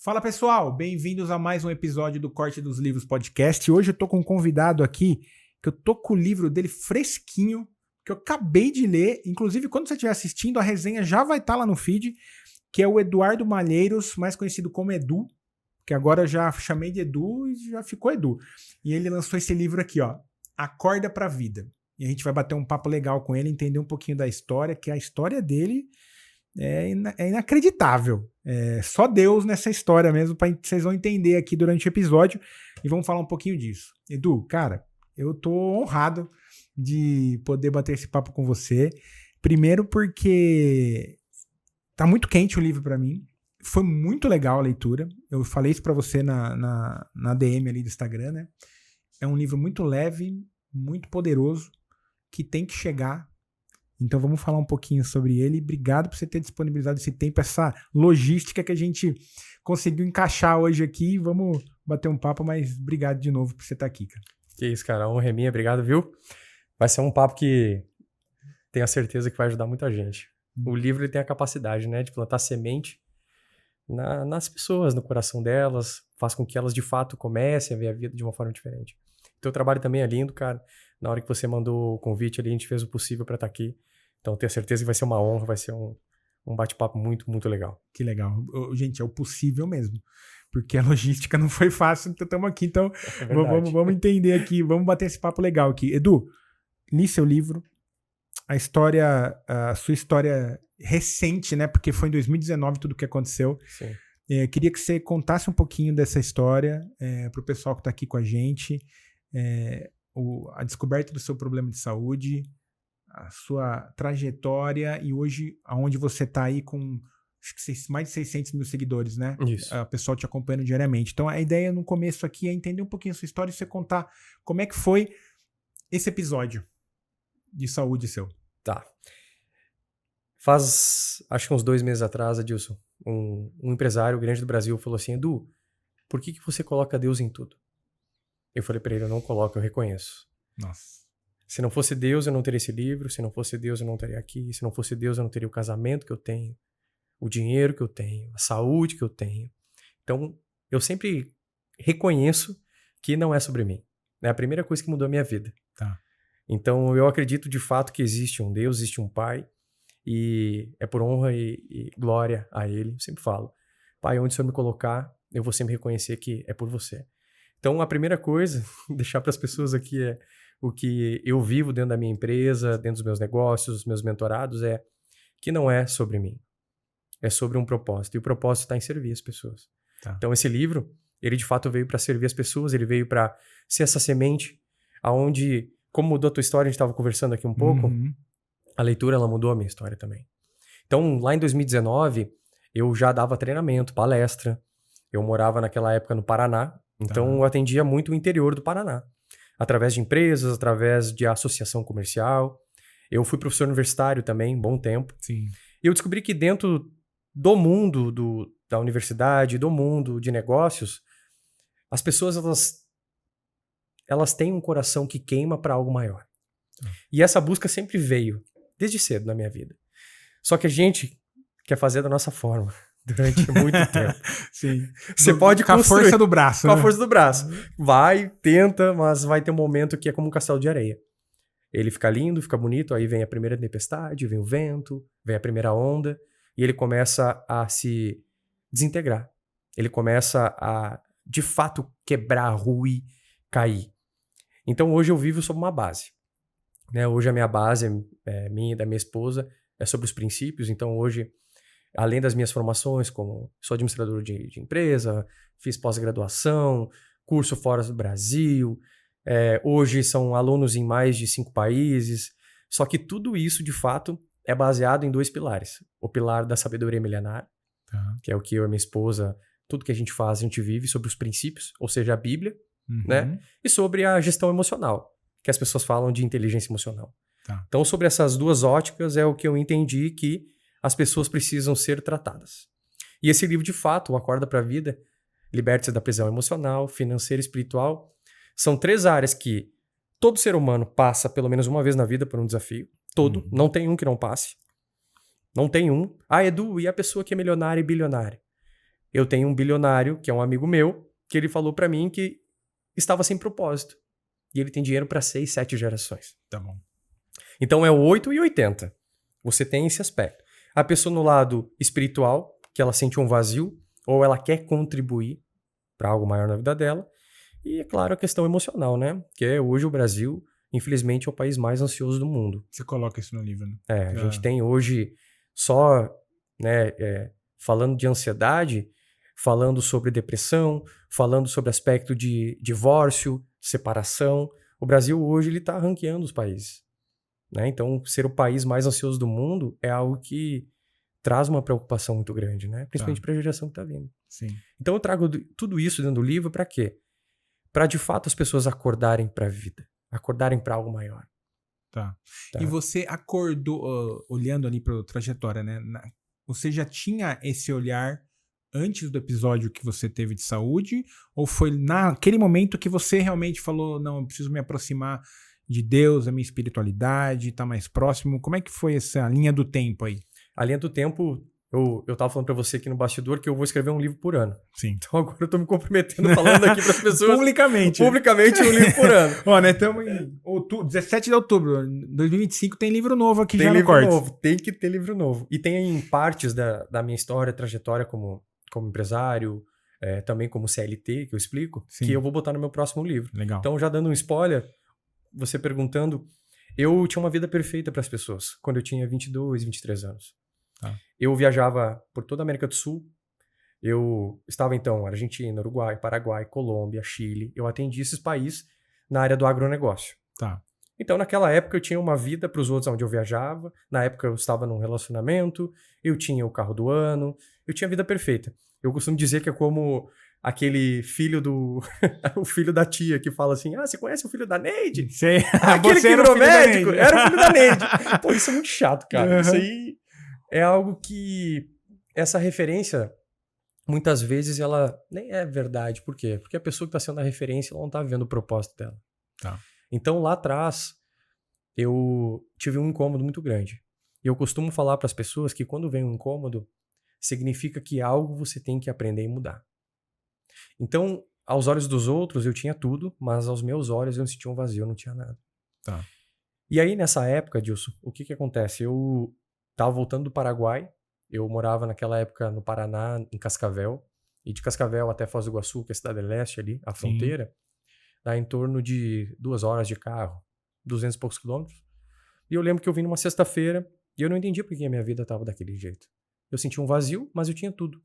Fala pessoal, bem-vindos a mais um episódio do Corte dos Livros Podcast. Hoje eu tô com um convidado aqui, que eu tô com o livro dele fresquinho, que eu acabei de ler. Inclusive, quando você estiver assistindo, a resenha já vai estar lá no feed, que é o Eduardo Malheiros, mais conhecido como Edu, que agora eu já chamei de Edu e já ficou Edu. E ele lançou esse livro aqui, ó, Acorda pra Vida. E a gente vai bater um papo legal com ele, entender um pouquinho da história, que a história dele é inacreditável. É só Deus nessa história mesmo, vocês vão entender aqui durante o episódio e vamos falar um pouquinho disso. Edu, cara, eu tô honrado de poder bater esse papo com você. Primeiro porque tá muito quente o livro pra mim. Foi muito legal a leitura. Eu falei isso pra você na DM ali do Instagram, né? É um livro muito leve, muito poderoso, que tem que chegar. Então vamos falar um pouquinho sobre ele. Obrigado por você ter disponibilizado esse tempo, essa logística que a gente conseguiu encaixar hoje aqui. Vamos bater um papo, mas obrigado de novo por você estar aqui, cara. Que isso, cara. A honra é minha. Obrigado, viu? Vai ser um papo que tenho a certeza que vai ajudar muita gente. O livro ele tem a capacidade, né, de plantar semente nas pessoas, no coração delas, faz com que elas de fato comecem a ver a vida de uma forma diferente. Teu trabalho também é lindo, cara. Na hora que você mandou o convite ali, a gente fez o possível para estar aqui. Então, tenho certeza que vai ser uma honra, vai ser um bate-papo muito, muito legal. Que legal. Gente, é o possível mesmo. Porque a logística não foi fácil, então estamos aqui. Então, vamos entender aqui, vamos bater esse papo legal aqui. Edu, li seu livro, a sua história recente, né? Porque foi em 2019 tudo que aconteceu. Sim. Queria que você contasse um pouquinho dessa história para o pessoal que está aqui com a gente. A descoberta do seu problema de saúde, a sua trajetória e hoje aonde você está aí com acho que mais de 600 mil seguidores, né? Isso. O pessoal te acompanhando diariamente. Então a ideia no começo aqui é entender um pouquinho a sua história e você contar como é que foi esse episódio de saúde seu. Tá. Faz, acho que uns 2 meses atrás, Adilson, um empresário grande do Brasil falou assim: Edu, por que você coloca Deus em tudo? Eu falei pra ele: eu não coloco, eu reconheço. Nossa. Se não fosse Deus, eu não teria esse livro. Se não fosse Deus, eu não estaria aqui. Se não fosse Deus, eu não teria o casamento que eu tenho, o dinheiro que eu tenho, a saúde que eu tenho. Então, eu sempre reconheço que não é sobre mim. É a primeira coisa que mudou a minha vida. Tá. Então, eu acredito de fato que existe um Deus, existe um Pai. E é por honra e glória a Ele. Eu sempre falo: Pai, onde o Senhor me colocar, eu vou sempre reconhecer que é por você. Então, a primeira coisa, deixar para as pessoas aqui é o que eu vivo dentro da minha empresa, dentro dos meus negócios, dos meus mentorados, é que não é sobre mim. É sobre um propósito. E o propósito está em servir as pessoas. Tá. Então, esse livro, ele de fato veio para servir as pessoas, ele veio para ser essa semente, aonde, como mudou a tua história, a gente estava conversando aqui um pouco, a leitura, ela mudou a minha história também. Então, lá em 2019, eu já dava treinamento, palestra. Eu morava naquela época no Paraná, então eu atendia muito o interior do Paraná. Através de empresas, através de associação comercial. Eu fui professor universitário também, bom tempo. Sim. E eu descobri que dentro do mundo da universidade, do mundo de negócios, as pessoas, elas têm um coração que queima para algo maior. E essa busca sempre veio, desde cedo na minha vida. Só que a gente quer fazer da nossa forma durante muito tempo. Sim. Você pode com a força do braço. Com a força do braço. Vai, tenta, mas vai ter um momento que é como um castelo de areia. Ele fica lindo, fica bonito, aí vem a primeira tempestade, vem o vento, vem a primeira onda, e ele começa a se desintegrar. Ele começa a, de fato, quebrar, ruir, cair. Então hoje eu vivo sob uma base. Né? Hoje a minha base, minha e da minha esposa, é sobre os princípios. Então hoje, além das minhas formações, como sou administrador de empresa, fiz pós-graduação, curso fora do Brasil, hoje são alunos em mais de 5 países, só que tudo isso, de fato, é baseado em 2 pilares. O pilar da sabedoria milenar, que é o que eu e minha esposa, tudo que a gente faz, a gente vive sobre os princípios, ou seja, a Bíblia, né? E sobre a gestão emocional, que as pessoas falam de inteligência emocional. Então, sobre essas 2 óticas é o que eu entendi que as pessoas precisam ser tratadas. E esse livro, de fato, o Acorda para a Vida, liberte-se da prisão emocional, financeira e espiritual, são 3 áreas que todo ser humano passa pelo menos uma vez na vida por um desafio. Todo. Não tem um que não passe. Não tem um. Ah, Edu, e a pessoa que é milionária e bilionária? eu tenho um bilionário, que é um amigo meu, que ele falou pra mim que estava sem propósito. E ele tem dinheiro pra 6, 7 gerações. Tá bom. Então é o 8 e 80. Você tem esse aspecto. A pessoa no lado espiritual, que ela sente um vazio, ou ela quer contribuir para algo maior na vida dela. E, é claro, a questão emocional, né? Que hoje o Brasil, infelizmente, é o país mais ansioso do mundo. Você coloca isso no livro, né? A gente tem hoje só, né, falando de ansiedade, falando sobre depressão, falando sobre aspecto de divórcio, separação. O Brasil hoje ele está ranqueando os países. Né? Então, ser o país mais ansioso do mundo é algo que traz uma preocupação muito grande, né? Principalmente para a geração que está vindo. Sim. Então, eu trago tudo isso dentro do livro para quê? Para, de fato, as pessoas acordarem para a vida, acordarem para algo maior. Tá. E você acordou, olhando ali para a trajetória, né? Você já tinha esse olhar antes do episódio que você teve de saúde? Ou foi naquele momento que você realmente falou, não, eu preciso me aproximar de Deus, da minha espiritualidade, tá mais próximo? Como é que foi essa linha do tempo aí? A linha do tempo, eu tava falando pra você aqui no bastidor que eu vou escrever um livro por ano. Sim. Então agora eu tô me comprometendo falando aqui pras pessoas. Publicamente um livro por ano. Ó, né, estamos em 17 de outubro, 2025 tem livro novo aqui já no Cortes. Tem livro novo, tem que ter livro novo. E tem partes da minha história, trajetória como empresário, também como CLT, que eu explico, Sim. que eu vou botar no meu próximo livro. Legal. Então já dando um spoiler, você perguntando, eu tinha uma vida perfeita para as pessoas quando eu tinha 22, 23 anos. Eu viajava por toda a América do Sul. Eu estava então Argentina, Uruguai, Paraguai, Colômbia, Chile. Eu atendi esses países na área do agronegócio. Tá. Então naquela época eu tinha uma vida para os outros onde eu viajava. Na época eu estava num relacionamento, eu tinha o carro do ano, eu tinha a vida perfeita. Eu costumo dizer que é como aquele filho o filho da tia que fala assim, você conhece o filho da Neide? Sei. Aquele que virou médico era o filho da Neide. Pô, isso é muito chato, cara. Uhum. Isso aí é algo que essa referência, muitas vezes, ela nem é verdade. Por quê? Porque a pessoa que está sendo a referência, ela não está vivendo o propósito dela. Tá. Então, lá atrás, eu tive um incômodo muito grande. E eu costumo falar para as pessoas que quando vem um incômodo, significa que algo você tem que aprender e mudar. Então, aos olhos dos outros, eu tinha tudo, mas aos meus olhos eu sentia um vazio, eu não tinha nada. Tá. E aí, nessa época, Dilson, o que acontece? Eu estava voltando do Paraguai, eu morava naquela época no Paraná, em Cascavel, e de Cascavel até Foz do Iguaçu, que é a cidade leste ali, a fronteira, dá em torno de 2 horas de carro, 200 e poucos quilômetros. E eu lembro que eu vim numa sexta-feira e eu não entendia por que a minha vida estava daquele jeito. Eu sentia um vazio, mas eu tinha tudo.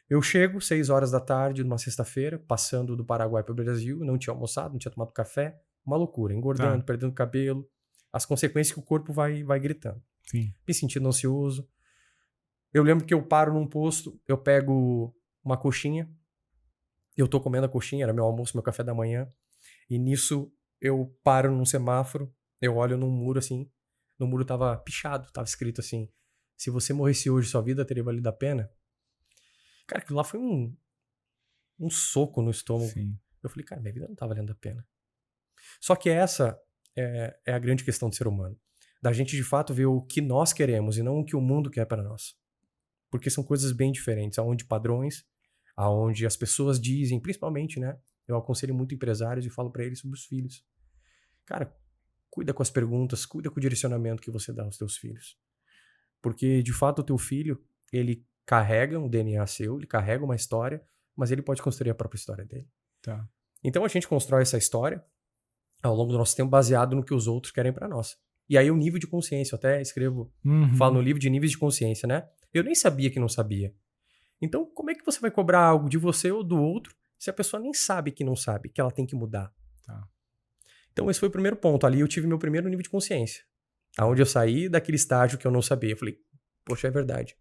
Eu chego 6 horas da tarde, numa sexta-feira, passando do Paraguai para o Brasil, não tinha almoçado, não tinha tomado café, uma loucura, engordando, perdendo cabelo, as consequências que o corpo vai gritando. Sim. Me sentindo ansioso. Eu lembro que eu paro num posto, eu pego uma coxinha, eu tô comendo a coxinha, era meu almoço, meu café da manhã, e nisso eu paro num semáforo, eu olho num muro assim, no muro tava pichado, tava escrito assim, se você morresse hoje, sua vida teria valido a pena. Cara, aquilo lá foi um soco no estômago. Sim. Eu falei, cara, minha vida não tá valendo a pena. Só que essa é a grande questão do ser humano. Da gente, de fato, ver o que nós queremos e não o que o mundo quer para nós. Porque são coisas bem diferentes. Aonde padrões, aonde as pessoas dizem, principalmente, né? Eu aconselho muito empresários e falo para eles sobre os filhos. Cara, cuida com as perguntas, cuida com o direcionamento que você dá aos teus filhos. Porque, de fato, o teu filho, ele carrega um DNA seu, ele carrega uma história, mas ele pode construir a própria história dele. Tá. Então a gente constrói essa história ao longo do nosso tempo baseado no que os outros querem para nós. E aí o nível de consciência, eu até escrevo, falo no livro de níveis de consciência, né? Eu nem sabia que não sabia. Então como é que você vai cobrar algo de você ou do outro se a pessoa nem sabe que não sabe, que ela tem que mudar? Tá. Então esse foi o primeiro ponto. Ali eu tive meu primeiro nível de consciência. Aonde eu saí daquele estágio que eu não sabia. Eu falei, poxa, é verdade.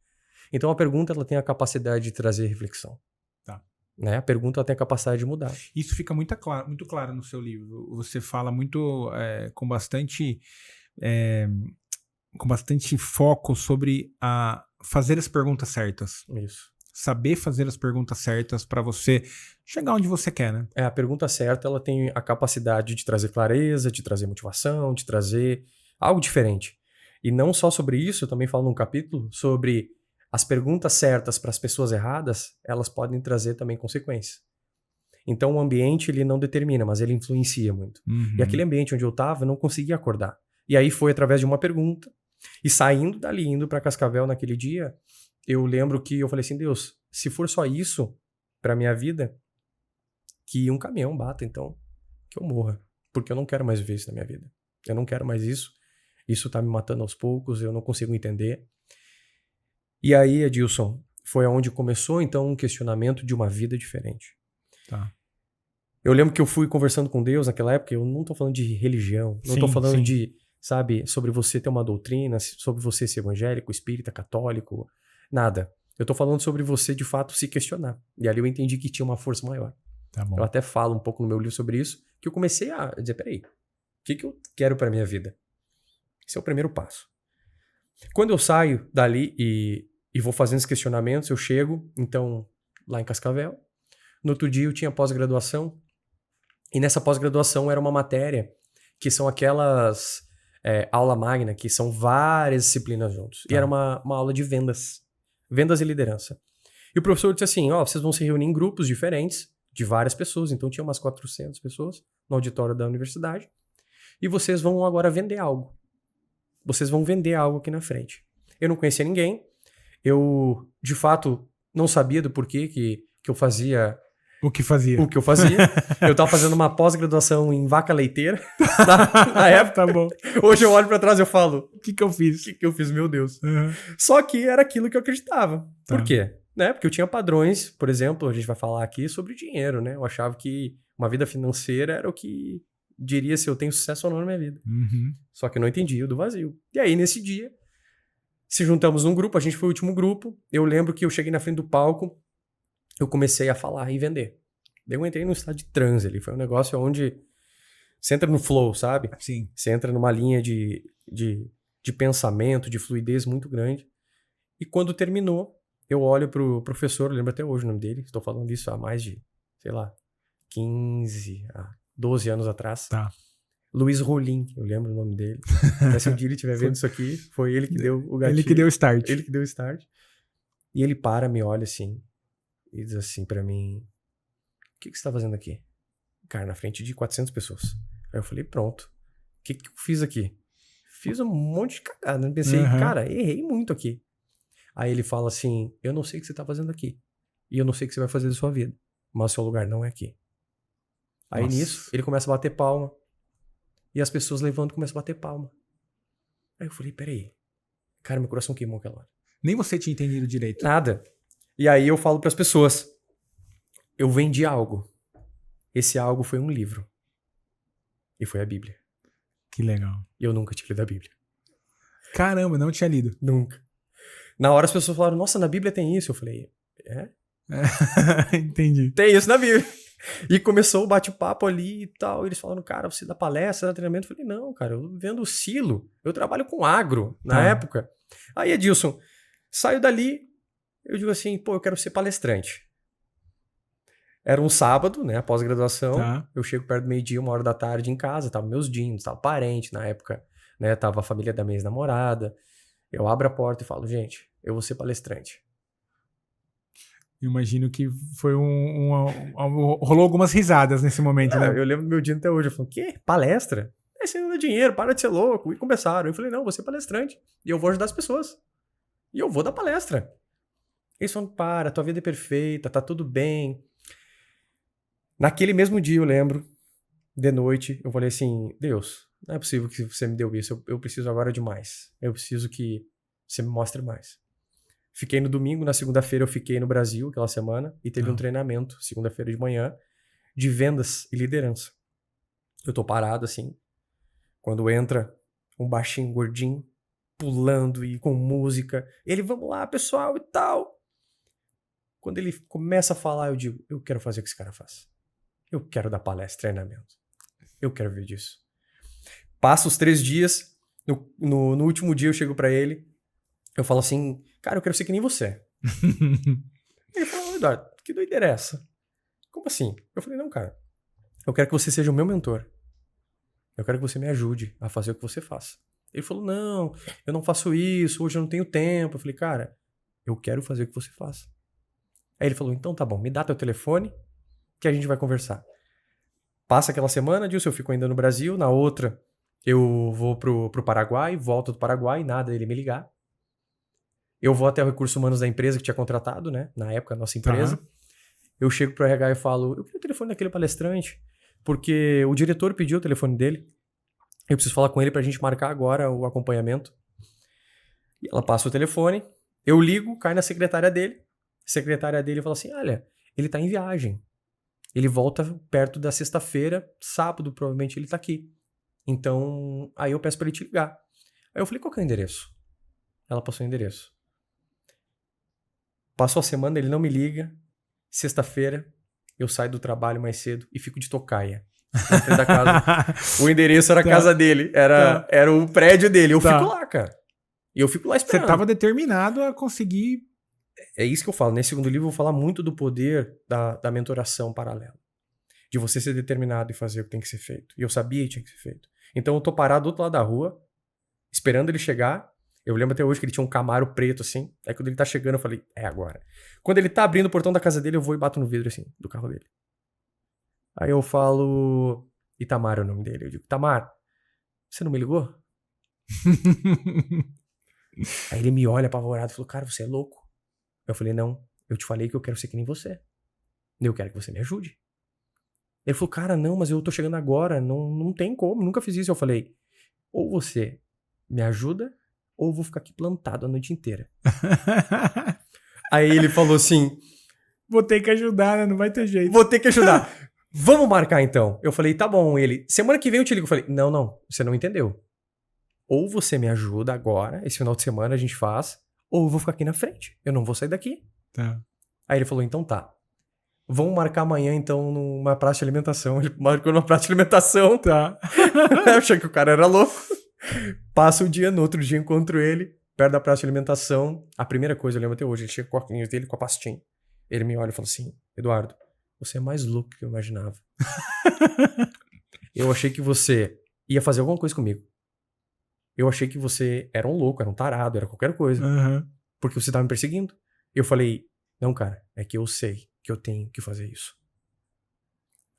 Então a pergunta ela tem a capacidade de trazer reflexão. Tá. Né? A pergunta ela tem a capacidade de mudar. Isso fica muito claro no seu livro. Você fala muito com bastante foco sobre fazer as perguntas certas. Isso. Saber fazer as perguntas certas para você chegar onde você quer, né? A pergunta certa ela tem a capacidade de trazer clareza, de trazer motivação, de trazer algo diferente. E não só sobre isso, eu também falo num capítulo sobre as perguntas certas para as pessoas erradas, elas podem trazer também consequências. Então o ambiente ele não determina, mas ele influencia muito. Uhum. E aquele ambiente onde eu estava, eu não conseguia acordar. E aí foi através de uma pergunta. E saindo dali, indo para Cascavel naquele dia, eu lembro que eu falei assim, Deus, se for só isso para minha vida, que um caminhão bata, então, que eu morra. Porque eu não quero mais viver isso na minha vida. Eu não quero mais isso. Isso tá me matando aos poucos, eu não consigo entender. E aí, Edilson, foi onde começou, então, um questionamento de uma vida diferente. Tá. Eu lembro que eu fui conversando com Deus naquela época, eu não tô falando de religião, não tô falando de, sabe, sobre você ter uma doutrina, sobre você ser evangélico, espírita, católico, nada. Eu tô falando sobre você, de fato, se questionar. E ali eu entendi que tinha uma força maior. Tá bom. Eu até falo um pouco no meu livro sobre isso, que eu comecei a dizer, peraí, o que eu quero pra minha vida? Esse é o primeiro passo. Quando eu saio dali e vou fazendo esses questionamentos, eu chego, então, lá em Cascavel. No outro dia eu tinha pós-graduação, e nessa pós-graduação era uma matéria que são aquelas aula magna, que são várias disciplinas juntos. Tá. E era uma aula de vendas. Vendas e liderança. E o professor disse assim, vocês vão se reunir em grupos diferentes, de várias pessoas, então tinha umas 400 pessoas no auditório da universidade, e vocês vão agora vender algo. Vocês vão vender algo aqui na frente. Eu não conhecia ninguém, eu, de fato, não sabia do porquê que eu fazia o que fazia. o que eu fazia. Eu tava fazendo uma pós-graduação em vaca leiteira na época. Tá bom. Hoje eu olho pra trás e eu falo, O que eu fiz? o que eu fiz, meu Deus. Uhum. Só que era aquilo que eu acreditava. Tá. Por quê? Porque eu tinha padrões, por exemplo, a gente vai falar aqui sobre dinheiro, né? Eu achava que uma vida financeira era o que diria se eu tenho sucesso ou não na minha vida. Uhum. Só que eu não entendia o do vazio. E aí, nesse dia, se juntamos num grupo, a gente foi o último grupo. Eu lembro que eu cheguei na frente do palco, eu comecei a falar e vender. Daí eu entrei num estado de transe ali. Foi um negócio onde você entra no flow, sabe? Sim. Você entra numa linha de pensamento, de fluidez muito grande. E quando terminou, eu olho pro professor, eu lembro até hoje o nome dele, estou falando isso há mais de, 15, 12 anos atrás. Tá. Luiz Rolim, eu lembro o nome dele. Se um dia ele estiver vendo isso aqui, foi ele que deu o gatilho. Ele que deu o start. Ele que deu o start. E ele me olha assim, e diz assim pra mim, o que você tá fazendo aqui? Cara, na frente de 400 pessoas. Aí eu falei, pronto. O que eu fiz aqui? Fiz um monte de cagada. Pensei, cara, errei muito aqui. Aí ele fala assim, eu não sei o que você tá fazendo aqui. E eu não sei o que você vai fazer da sua vida. Mas o seu lugar não é aqui. Aí nisso, ele começa a bater palma. E as pessoas levantam e começam a bater palma. Aí eu falei, peraí. Cara, meu coração queimou aquela hora. Nem você tinha entendido direito. Nada. E aí eu falo pras pessoas, eu vendi algo. Esse algo foi um livro. E foi a Bíblia. Que legal. E eu nunca tinha lido a Bíblia. Caramba, não tinha lido. Nunca. Na hora as pessoas falaram, nossa, na Bíblia tem isso. Eu falei, Entendi. Tem isso na Bíblia. E começou o bate-papo ali e tal. Eles falaram, cara, você dá palestra, dá treinamento? Eu falei, não, cara, eu vendo silo. Eu trabalho com agro na época. Aí, Edilson, saio dali, eu digo assim, eu quero ser palestrante. Era um sábado, né, após a graduação. Tá. Eu chego perto do meio-dia, 1h da tarde em casa, tava meus dinhos, tava parente na época, né, tava a família da minha ex-namorada. Eu abro a porta e falo, gente, eu vou ser palestrante. Eu imagino que foi rolou algumas risadas nesse momento, né? Eu lembro do meu dia até hoje. Eu falei, quê? Palestra? Você não dá dinheiro, para de ser louco. E começaram. Eu falei, não, vou ser palestrante. E eu vou ajudar as pessoas. E eu vou dar palestra. Eles falaram, tua vida é perfeita, tá tudo bem. Naquele mesmo dia, eu lembro, de noite, eu falei assim, Deus, não é possível que você me deu isso. Eu preciso agora de mais. Eu preciso que você me mostre mais. Fiquei no domingo, na segunda-feira eu fiquei no Brasil aquela semana e teve um treinamento, segunda-feira de manhã, de vendas e liderança. Eu tô parado assim, quando entra um baixinho gordinho, pulando e com música, ele, vamos lá pessoal e tal. Quando ele começa a falar, eu digo, eu quero fazer o que esse cara faz. Eu quero dar palestra, treinamento. Eu quero ver disso. Passa os 3 dias, no último dia eu chego pra ele, eu falo assim, cara, eu quero ser que nem você. Ele falou, Eduardo, que doideira é essa? Como assim? Eu falei, não, cara, eu quero que você seja o meu mentor. Eu quero que você me ajude a fazer o que você faz. Ele falou, não, eu não faço isso, hoje eu não tenho tempo. Eu falei, cara, eu quero fazer o que você faz. Aí ele falou, então tá bom, me dá teu telefone que a gente vai conversar. Passa aquela semana, Dilson, eu fico ainda no Brasil, na outra eu vou pro Paraguai, volto do Paraguai, nada dele me ligar. Eu vou até o Recursos Humanos da empresa que tinha contratado, né? Na época, a nossa empresa. Eu chego pro RH e falo, eu queria o telefone daquele palestrante, porque o diretor pediu o telefone dele. Eu preciso falar com ele pra gente marcar agora o acompanhamento. E ela passa o telefone, eu ligo, cai na secretária dele. A secretária dele fala assim, olha, ele tá em viagem. Ele volta perto da sexta-feira, sábado provavelmente ele tá aqui. Então, aí eu peço pra ele te ligar. Aí eu falei, qual que é o endereço? Ela passou o endereço. Passou a semana, ele não me liga. Sexta-feira, eu saio do trabalho mais cedo e fico de tocaia. Na frente da casa. O endereço era a casa dele. Era o prédio dele. Eu fico lá, cara. E eu fico lá esperando. Você tava determinado a conseguir... É isso que eu falo. Nesse segundo livro eu vou falar muito do poder da mentoração paralela. De você ser determinado e fazer o que tem que ser feito. E eu sabia que tinha que ser feito. Então eu tô parado do outro lado da rua, esperando ele chegar. Eu lembro até hoje que ele tinha um Camaro preto, assim. Aí quando ele tá chegando, eu falei, é agora. Quando ele tá abrindo o portão da casa dele, eu vou e bato no vidro, assim, do carro dele. Aí eu falo... Itamar é o nome dele. Eu digo, Itamar, você não me ligou? Aí ele me olha apavorado e falou, cara, você é louco. Eu falei, não, eu te falei que eu quero ser que nem você. Eu quero que você me ajude. Ele falou, cara, não, mas eu tô chegando agora, não tem como, nunca fiz isso. Eu falei, ou você me ajuda, ou eu vou ficar aqui plantado a noite inteira. Aí ele falou assim... Vou ter que ajudar, né? Não vai ter jeito. Vou ter que ajudar. Vamos marcar então. Eu falei, tá bom. Ele, semana que vem eu te ligo. Eu falei, não, você não entendeu. Ou você me ajuda agora, esse final de semana a gente faz, ou eu vou ficar aqui na frente. Eu não vou sair daqui. Tá. Aí ele falou, então tá. Vamos marcar amanhã então numa praça de alimentação. Ele marcou numa praça de alimentação. Tá. Eu achei que o cara era louco. Passa o dia, no outro dia encontro ele, perto da praça de alimentação. A primeira coisa, eu lembro até hoje, ele chega com o óculos dele com a pastinha. Ele me olha e fala assim, Eduardo, você é mais louco que eu imaginava. Eu achei que você ia fazer alguma coisa comigo. Eu achei que você era um louco, era um tarado, era qualquer coisa. Uhum. Porque você tava me perseguindo. Eu falei, não, cara, é que eu sei que eu tenho que fazer isso.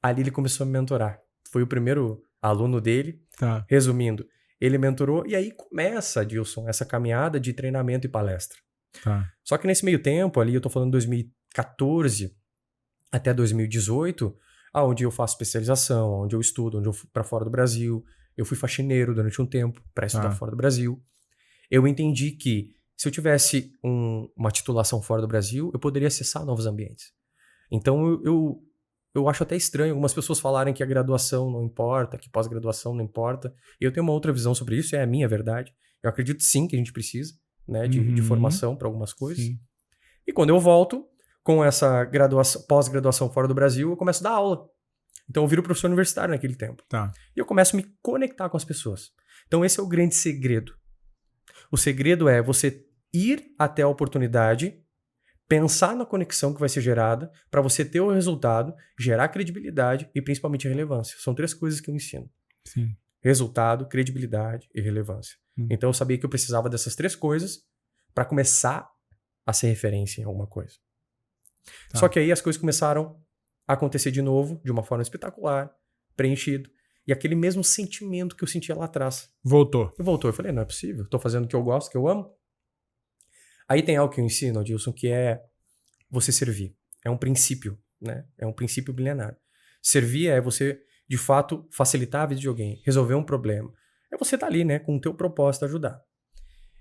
Ali ele começou a me mentorar. Foi o primeiro aluno dele. Tá. Resumindo, ele mentorou e aí começa, Dilson, essa caminhada de treinamento e palestra. Tá. Só que nesse meio tempo ali, eu tô falando 2014 até 2018, onde eu faço especialização, onde eu estudo, onde eu fui para fora do Brasil. Eu fui faxineiro durante um tempo para estudar fora do Brasil. Eu entendi que se eu tivesse uma titulação fora do Brasil, eu poderia acessar novos ambientes. Então eu acho até estranho algumas pessoas falarem que a graduação não importa, que pós-graduação não importa. Eu tenho uma outra visão sobre isso, é a minha verdade. Eu acredito sim que a gente precisa, né, de formação para algumas coisas. Sim. E quando eu volto com essa pós-graduação fora do Brasil, eu começo a dar aula. Então eu viro professor universitário naquele tempo. Tá. E eu começo a me conectar com as pessoas. Então esse é o grande segredo. O segredo é você ir até a oportunidade, pensar na conexão que vai ser gerada, para você ter o resultado, gerar credibilidade e principalmente relevância. São 3 coisas que eu ensino. Sim. Resultado, credibilidade e relevância. Então eu sabia que eu precisava dessas 3 coisas para começar a ser referência em alguma coisa. Tá. Só que aí as coisas começaram a acontecer de novo, de uma forma espetacular, preenchido. E aquele mesmo sentimento que eu sentia lá atrás. Voltou. Eu falei, não é possível. Tô fazendo o que eu gosto, que eu amo. Aí tem algo que eu ensino, Adilson, que é você servir. É um princípio, né? É um princípio milenar. Servir é você, de fato, facilitar a vida de alguém, resolver um problema. É você estar ali, né? Com o teu propósito, ajudar.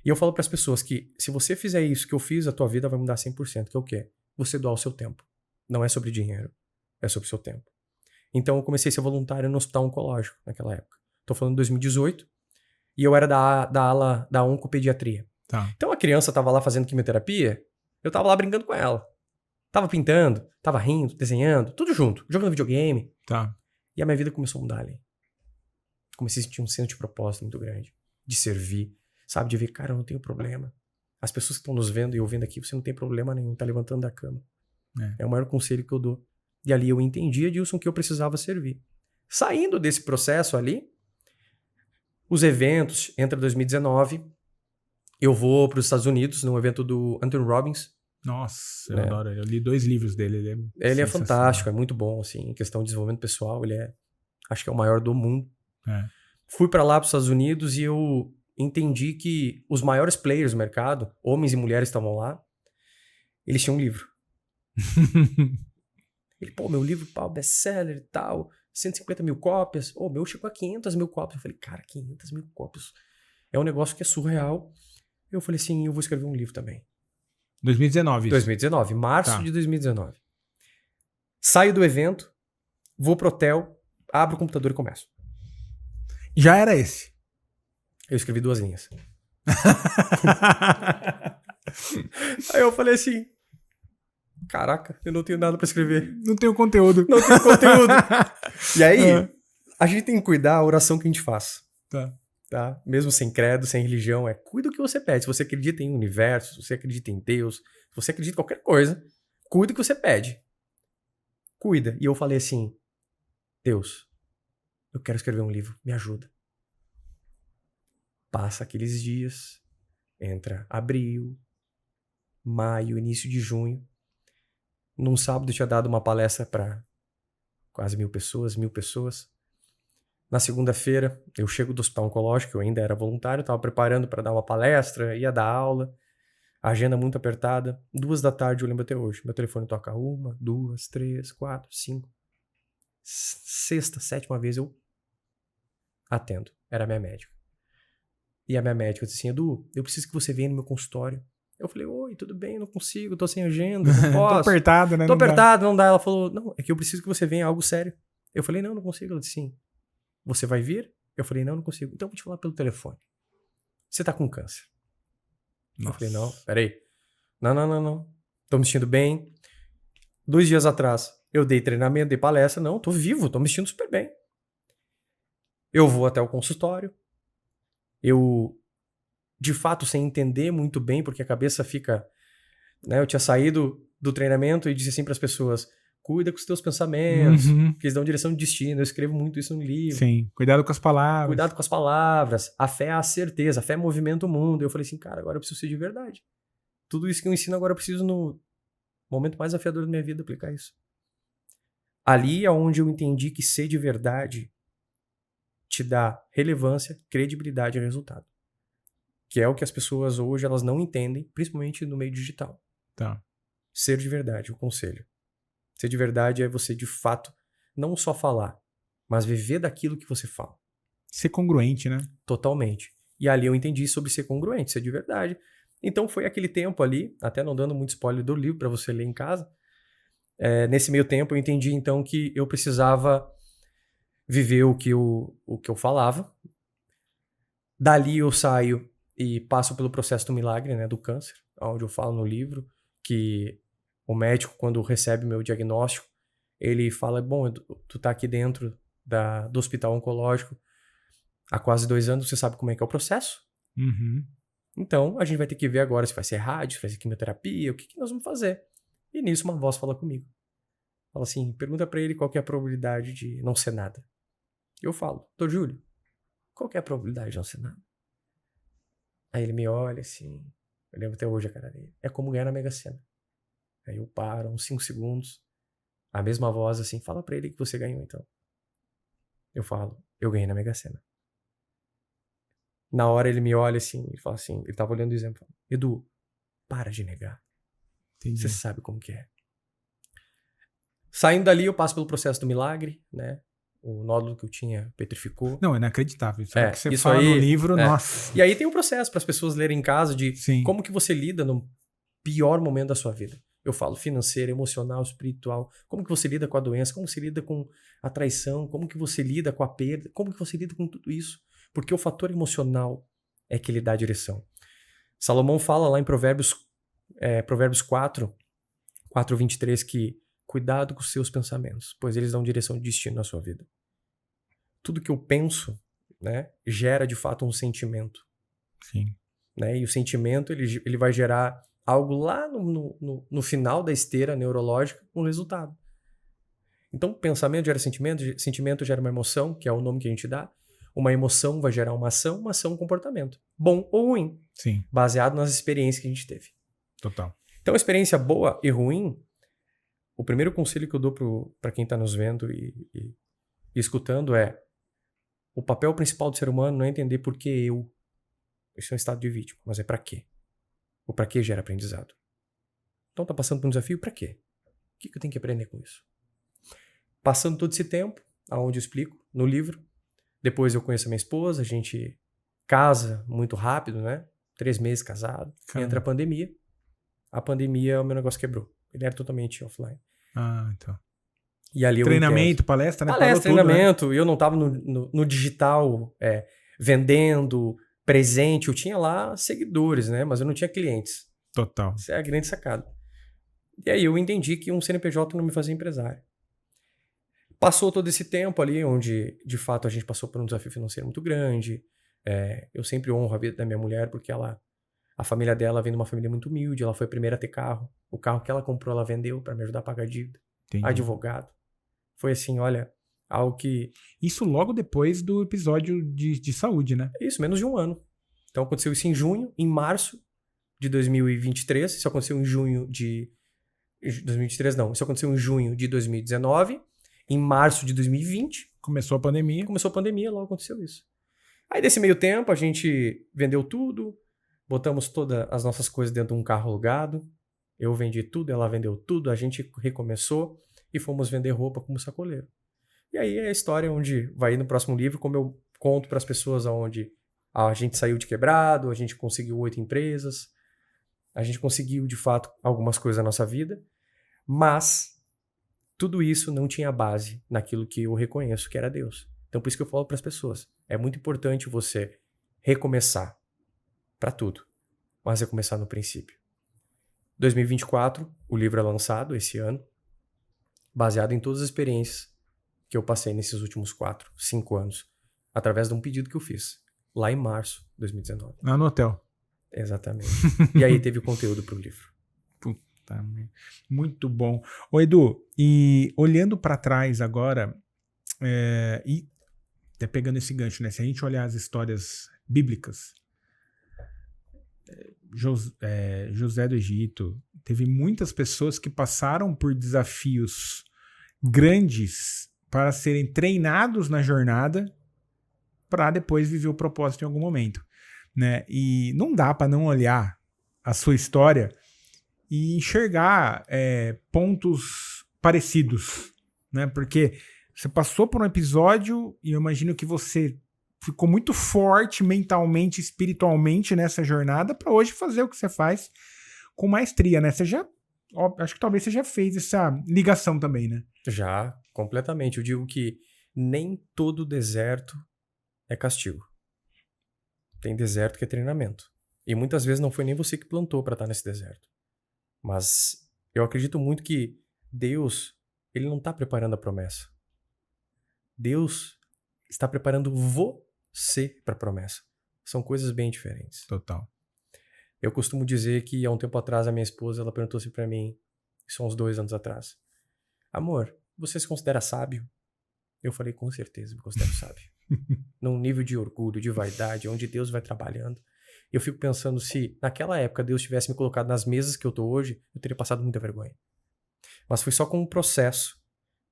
E eu falo para as pessoas que se você fizer isso que eu fiz, a tua vida vai mudar 100%. Que é o quê? Você doar o seu tempo. Não é sobre dinheiro. É sobre o seu tempo. Então eu comecei a ser voluntário no hospital oncológico naquela época. Tô falando de 2018. E eu era da ala da oncopediatria. Tá. Então a criança tava lá fazendo quimioterapia, eu tava lá brincando com ela. Tava pintando, tava rindo, desenhando, tudo junto, jogando videogame. Tá. E a minha vida começou a mudar ali. Comecei a sentir um senso de propósito muito grande. De servir, sabe? De ver, cara, eu não tenho problema. As pessoas que estão nos vendo e ouvindo aqui, você não tem problema nenhum, tá levantando da cama. É o maior conselho que eu dou. E ali eu entendi, Adilson, que eu precisava servir. Saindo desse processo ali, os eventos, entra 2019, eu vou para os Estados Unidos, num evento do Anthony Robbins. Nossa, eu adoro ele. Eu li 2 livros dele. Ele é fantástico, é muito bom, assim, em questão de desenvolvimento pessoal, acho que é o maior do mundo. Fui para lá, para os Estados Unidos, e eu entendi que os maiores players do mercado, homens e mulheres estavam lá, eles tinham um livro. Ele, meu livro, best-seller e tal, 150 mil cópias. O meu chegou a 500 mil cópias. Eu falei, cara, 500 mil cópias. É um negócio que é surreal. Eu falei assim, eu vou escrever um livro também. 2019 isso. 2019, março de 2019. Saio do evento, vou pro hotel, abro o computador e começo. Já era esse? Eu escrevi 2 linhas. Aí eu falei assim, caraca, eu não tenho nada pra escrever. Não tenho conteúdo. Não tenho conteúdo. E aí, a gente tem que cuidar a oração que a gente faz. Tá? Mesmo sem credo, sem religião, cuida do que você pede. Se você acredita em universo, se você acredita em Deus, se você acredita em qualquer coisa, cuida do que você pede. Cuida. E eu falei assim, Deus, eu quero escrever um livro, me ajuda. Passa aqueles dias, entra abril, maio, início de junho. Num sábado eu tinha dado uma palestra para quase 1.000 pessoas. Na segunda-feira, eu chego do hospital oncológico, eu ainda era voluntário, estava preparando para dar uma palestra, ia dar aula, agenda muito apertada. 2h, eu lembro até hoje. Meu telefone toca 1, 2, 3, 4, 5. 6ª, 7ª vez eu atendo. Era a minha médica. E a minha médica disse assim, Edu, eu preciso que você venha no meu consultório. Eu falei, oi, tudo bem, não consigo, tô sem agenda, não posso. Tô apertado, né? Tô apertado, não dá. Ela falou, não, é que eu preciso que você venha, algo sério. Eu falei, não consigo. Ela disse, sim. Você vai vir? Eu falei, não consigo. Então eu vou te falar pelo telefone. Você tá com câncer. Nossa. Eu falei, não, peraí. Não. Tô me sentindo bem. 2 dias atrás, eu dei treinamento, dei palestra. Não, tô vivo, tô me sentindo super bem. Eu vou até o consultório. Eu, de fato, sem entender muito bem, porque a cabeça fica... Né, eu tinha saído do treinamento e disse assim para as pessoas... Cuida com os teus pensamentos, que eles dão direção de destino. Eu escrevo muito isso no livro. Sim, cuidado com as palavras. Cuidado com as palavras. A fé é a certeza, a fé movimenta o mundo. Eu falei assim, cara, agora eu preciso ser de verdade. Tudo isso que eu ensino agora eu preciso no momento mais desafiador da minha vida aplicar isso. Ali é onde eu entendi que ser de verdade te dá relevância, credibilidade e resultado. Que é o que as pessoas hoje elas não entendem, principalmente no meio digital. Tá. Ser de verdade, o conselho. Ser de verdade é você, de fato, não só falar, mas viver daquilo que você fala. Ser congruente, né? Totalmente. E ali eu entendi sobre ser congruente, ser de verdade. Então foi aquele tempo ali, até não dando muito spoiler do livro para você ler em casa, nesse meio tempo eu entendi então que eu precisava viver o que eu falava. Dali eu saio e passo pelo processo do milagre, né, do câncer, onde eu falo no livro que... O médico, quando recebe meu diagnóstico, ele fala, bom, tu tá aqui dentro do hospital oncológico há quase 2 anos, você sabe como é que é o processo? Então, a gente vai ter que ver agora se vai ser rádio, se vai ser quimioterapia, o que nós vamos fazer. E nisso uma voz fala comigo. Fala assim, pergunta pra ele qual que é a probabilidade de não ser nada. Eu falo, Dr. Júlio, qual que é a probabilidade de não ser nada? Aí ele me olha assim, eu lembro até hoje a cara dele, é como ganhar na Mega Sena. Aí eu paro, uns 5 segundos, a mesma voz assim, fala pra ele que você ganhou então. Eu falo, eu ganhei na Mega Sena. Na hora ele me olha assim, e fala assim, ele tava olhando o exemplo, Edu, para de negar. Entendi. Você sabe como que é. Saindo dali eu passo pelo processo do milagre, né? O nódulo que eu tinha petrificou. Não, é inacreditável. Isso que você isso fala aí, no livro, nossa. E aí tem um processo para as pessoas lerem em casa de como que você lida no pior momento da sua vida. Eu falo financeiro, emocional, espiritual. Como que você lida com a doença? Como você lida com a traição? Como que você lida com a perda? Como que você lida com tudo isso? Porque o fator emocional é que lhe dá a direção. Salomão fala lá em Provérbios 4:23 que cuidado com os seus pensamentos, pois eles dão direção de destino na sua vida. Tudo que eu penso, né, gera de fato um sentimento. Sim. Né? E o sentimento ele vai gerar algo lá no final da esteira neurológica, um resultado. Então, pensamento gera sentimento, sentimento gera uma emoção, que é o nome que a gente dá. Uma emoção vai gerar uma ação um comportamento. Bom ou ruim. Sim. Baseado nas experiências que a gente teve. Total. Então, experiência boa e ruim, o primeiro conselho que eu dou para quem está nos vendo e escutando é: o papel principal do ser humano não é entender por que eu. Isso é um estado de vítima, mas é para quê? O para quê gera aprendizado. Então, tá passando por um desafio, para quê? O que eu tenho que aprender com isso? Passando todo esse tempo, aonde eu explico, no livro, depois eu conheço a minha esposa, a gente casa muito rápido, né? 3 meses casado, entra a pandemia. A pandemia, o meu negócio quebrou. Ele era totalmente offline. Ah, então. E ali Treinamento, palestra, né? Palestra, Parou tudo, treinamento. Né? Eu não estava no digital vendendo presente. Eu tinha lá seguidores, né? Mas eu não tinha clientes. Total. Isso é a grande sacada. E aí eu entendi que um CNPJ não me fazia empresário. Passou todo esse tempo ali, onde de fato a gente passou por um desafio financeiro muito grande. Eu sempre honro a vida da minha mulher, porque a família dela vem de uma família muito humilde. Ela foi a primeira a ter carro. O carro que ela comprou, ela vendeu para me ajudar a pagar a dívida. Entendi. Advogado. Foi assim, olha, algo que... Isso logo depois do episódio de saúde, né? Isso, menos de um ano. Então aconteceu isso em junho, em março de 2023. Isso aconteceu em junho de... 2023 não, isso aconteceu em junho de 2019. Em março de 2020. Começou a pandemia. Começou a pandemia, logo aconteceu isso. Aí desse meio tempo a gente vendeu tudo, botamos todas as nossas coisas dentro de um carro alugado. Eu vendi tudo, ela vendeu tudo, a gente recomeçou e fomos vender roupa como sacoleiro. E aí é a história onde vai ir no próximo livro, como eu conto para as pessoas aonde a gente saiu de quebrado, a gente conseguiu 8 empresas, a gente conseguiu de fato algumas coisas na nossa vida, mas tudo isso não tinha base naquilo que eu reconheço que era Deus. Então por isso que eu falo para as pessoas, é muito importante você recomeçar para tudo, mas recomeçar no princípio. 2024, o livro é lançado esse ano, baseado em todas as experiências que eu passei nesses últimos 4, 5 anos, através de um pedido que eu fiz, lá em março de 2019. Lá no hotel. Exatamente. E aí teve conteúdo pro livro. Puta, muito bom. Ô Edu, e olhando para trás agora, e até pegando esse gancho, né? Se a gente olhar as histórias bíblicas, José do Egito, teve muitas pessoas que passaram por desafios grandes para serem treinados na jornada para depois viver o propósito em algum momento, né? E não dá para não olhar a sua história e enxergar pontos parecidos, né? Porque você passou por um episódio e eu imagino que você ficou muito forte mentalmente, espiritualmente nessa jornada para hoje fazer o que você faz com maestria, né? Você já, acho que talvez você já fez essa ligação também, né? Já, completamente. Eu digo que nem todo deserto é castigo. Tem deserto que é treinamento. E muitas vezes não foi nem você que plantou para estar nesse deserto. Mas eu acredito muito que Deus, ele não está preparando a promessa. Deus está preparando você para a promessa. São coisas bem diferentes. Total. Eu costumo dizer que há um tempo atrás a minha esposa, ela perguntou assim para mim, isso há uns 2 anos atrás: amor, você se considera sábio? Eu falei, com certeza, me considero sábio. Num nível de orgulho, de vaidade, onde Deus vai trabalhando. Eu fico pensando, se naquela época Deus tivesse me colocado nas mesas que eu tô hoje, eu teria passado muita vergonha. Mas foi só com um processo,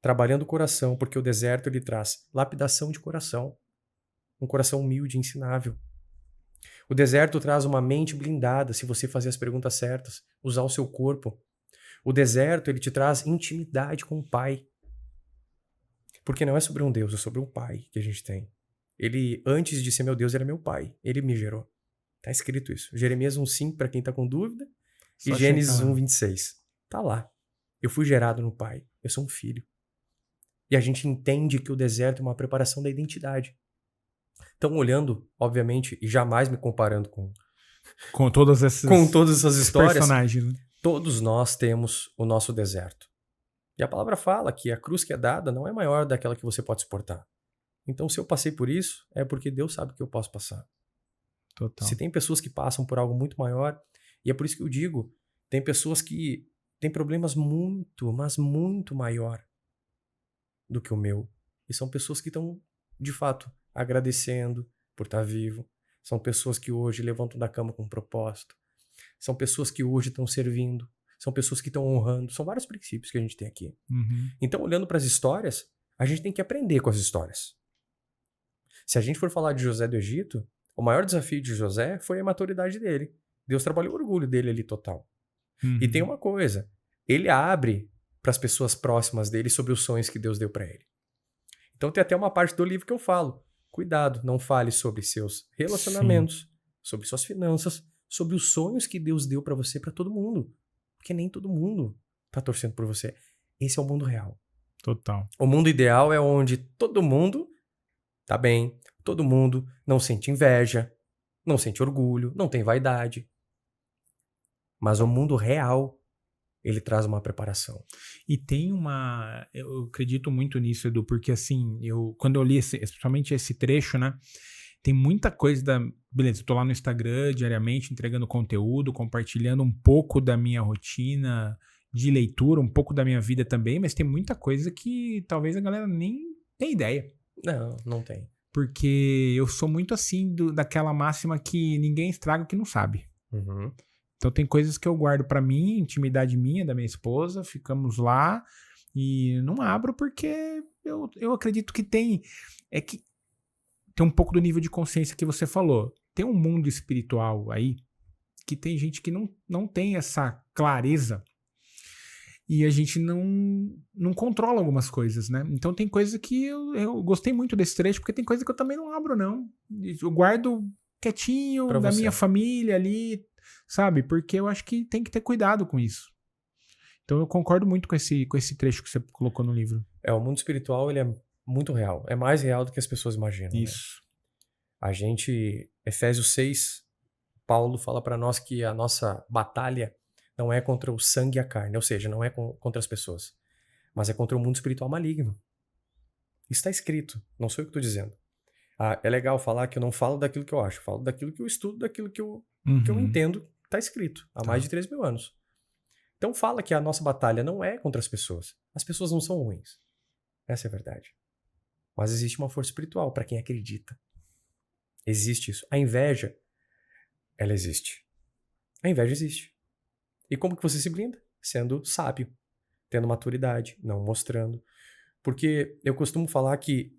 trabalhando o coração, porque o deserto ele traz lapidação de coração, um coração humilde, ensinável. O deserto traz uma mente blindada, se você fazer as perguntas certas, usar o seu corpo. O deserto ele te traz intimidade com o Pai. Porque não é sobre um Deus, é sobre um Pai que a gente tem. Ele, antes de ser meu Deus, ele é meu Pai. Ele me gerou. Tá escrito isso. Jeremias 1,5 para quem tá com dúvida. Só e Gênesis 1,26. Tá lá. Eu fui gerado no Pai. Eu sou um filho. E a gente entende que o deserto é uma preparação da identidade. Então, olhando, obviamente, e jamais me comparando com todas essas histórias, personagens, né? Todos nós temos o nosso deserto. E a palavra fala que a cruz que é dada não é maior daquela que você pode suportar. Então, se eu passei por isso, é porque Deus sabe que eu posso passar. Total. Se tem pessoas que passam por algo muito maior, e é por isso que eu digo, tem pessoas que têm problemas muito, mas muito maior do que o meu. E são pessoas que estão, de fato, agradecendo por estar vivo. São pessoas que hoje levantam da cama com um propósito. São pessoas que hoje estão servindo. São pessoas que estão honrando. São vários princípios que a gente tem aqui. Então, olhando para as histórias, a gente tem que aprender com as histórias. Se a gente for falar de José do Egito, o maior desafio de José foi a maturidade dele. Deus trabalhou o orgulho dele ali total. E tem uma coisa, ele abre para as pessoas próximas dele sobre os sonhos que Deus deu para ele. Então tem até uma parte do livro que eu falo, cuidado, não fale sobre seus relacionamentos, sobre suas finanças, sobre os sonhos que Deus deu para você, para todo mundo. Porque nem todo mundo tá torcendo por você. Esse é o mundo real. Total. O mundo ideal é onde todo mundo tá bem, todo mundo não sente inveja, não sente orgulho, não tem vaidade. Mas o mundo real, ele traz uma preparação. E tem eu acredito muito nisso, Edu, porque assim, quando eu li especialmente esse trecho, né, tem muita coisa beleza, eu tô lá no Instagram diariamente entregando conteúdo, compartilhando um pouco da minha rotina de leitura, um pouco da minha vida também, mas tem muita coisa que talvez a galera nem tenha ideia. Não tem. Porque eu sou muito assim daquela máxima que ninguém estraga o que não sabe. Então tem coisas que eu guardo pra mim, intimidade minha, da minha esposa, ficamos lá e não abro porque eu acredito que tem um pouco do nível de consciência que você falou. Tem um mundo espiritual aí que tem gente que não tem essa clareza e a gente não controla algumas coisas, né? Então tem coisa que eu gostei muito desse trecho porque tem coisa que eu também não abro, não. Eu guardo quietinho Pra da você. minha família ali, sabe? Porque eu acho que tem que ter cuidado com isso. Então eu concordo muito com esse trecho que você colocou no livro. O mundo espiritual, ele é muito real. É mais real do que as pessoas imaginam. Isso. Né? Efésios 6, Paulo fala para nós que a nossa batalha não é contra o sangue e a carne, ou seja, não é contra as pessoas, mas é contra o mundo espiritual maligno. Isso está escrito, não sou eu que estou dizendo. É legal falar que eu não falo daquilo que eu acho, eu falo daquilo que eu estudo, daquilo que eu entendo, está escrito há mais de 3.000 anos. Então fala que a nossa batalha não é contra as pessoas não são ruins, essa é a verdade. Mas existe uma força espiritual para quem acredita. Existe isso. A inveja, ela existe. A inveja existe. E como que você se blinda? Sendo sábio, tendo maturidade, não mostrando. Porque eu costumo falar que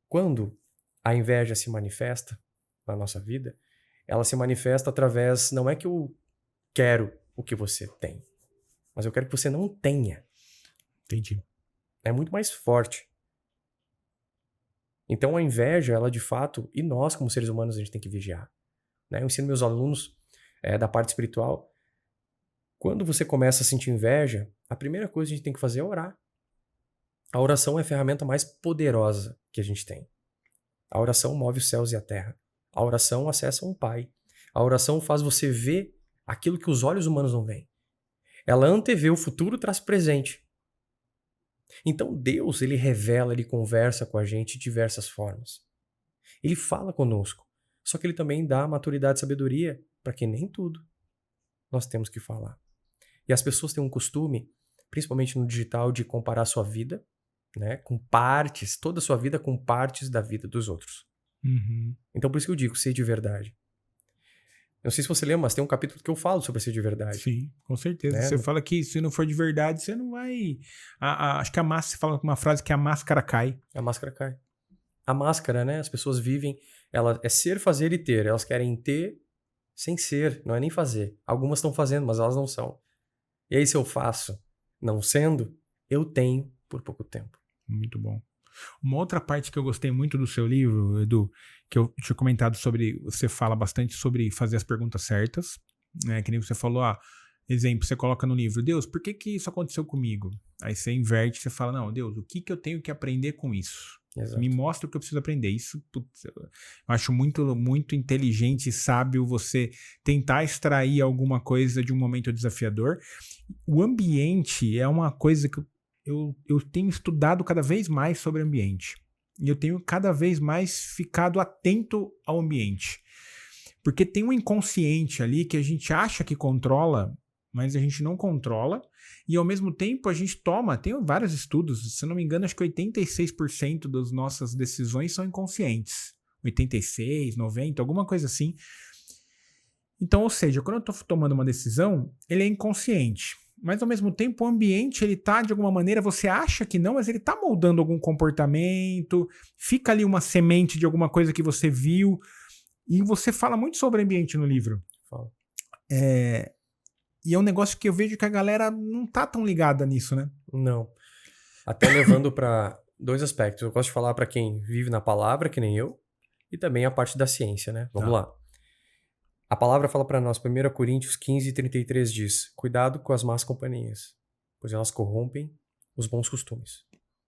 quando a inveja se manifesta na nossa vida, ela se manifesta através, não é que eu quero o que você tem, mas eu quero que você não tenha. Entendi. É muito mais forte. Então a inveja, ela de fato, e nós como seres humanos a gente tem que vigiar. Né? Eu ensino meus alunos da parte espiritual, quando você começa a sentir inveja, a primeira coisa que a gente tem que fazer é orar. A oração é a ferramenta mais poderosa que a gente tem. A oração move os céus e a terra. A oração acessa um Pai. A oração faz você ver aquilo que os olhos humanos não veem. Ela antevê o futuro, traz presente. Então Deus, ele revela, ele conversa com a gente de diversas formas. Ele fala conosco. Só que ele também dá maturidade e sabedoria para que nem tudo nós temos que falar. E as pessoas têm um costume, principalmente no digital, de comparar sua vida, né, com partes, toda a sua vida com partes da vida dos outros. Então por isso que eu digo, ser de verdade. Não sei se você lembra, mas tem um capítulo que eu falo sobre ser de verdade. Sim, com certeza. Né? Você fala que se não for de verdade, você não vai... acho que você fala uma frase que a máscara cai. A máscara cai. A máscara, né? As pessoas vivem... Ela é ser, fazer e ter. Elas querem ter sem ser, não é nem fazer. Algumas estão fazendo, mas elas não são. E aí se eu faço não sendo, eu tenho por pouco tempo. Muito bom. Uma outra parte que eu gostei muito do seu livro, Edu, que eu tinha comentado sobre, você fala bastante sobre fazer as perguntas certas, né? Que nem você falou, exemplo, você coloca no livro, Deus, por que isso aconteceu comigo? Aí você inverte, você fala, não, Deus, o que eu tenho que aprender com isso? Exato. Me mostra o que eu preciso aprender. Isso, putz, eu acho muito, muito inteligente e sábio você tentar extrair alguma coisa de um momento desafiador. O ambiente é uma coisa que eu tenho estudado cada vez mais sobre ambiente. E eu tenho cada vez mais ficado atento ao ambiente. Porque tem um inconsciente ali que a gente acha que controla mas a gente não controla. E ao mesmo tempo a gente toma, tem vários estudos, se eu não me engano, acho que 86% das nossas decisões são inconscientes. 86, 90, alguma coisa assim. Então, ou seja, quando eu estou tomando uma decisão, ele é inconsciente. Mas ao mesmo tempo o ambiente, ele tá de alguma maneira, você acha que não, mas ele tá moldando algum comportamento, fica ali uma semente de alguma coisa que você viu. E você fala muito sobre ambiente no livro. Fala. E é um negócio que eu vejo que a galera não tá tão ligada nisso, né? Não. Até levando para 2 aspectos. Eu gosto de falar para quem vive na palavra, que nem eu, e também a parte da ciência, né? Vamos lá. A palavra fala para nós, 1 Coríntios 15:33 diz: cuidado com as más companhias, pois elas corrompem os bons costumes.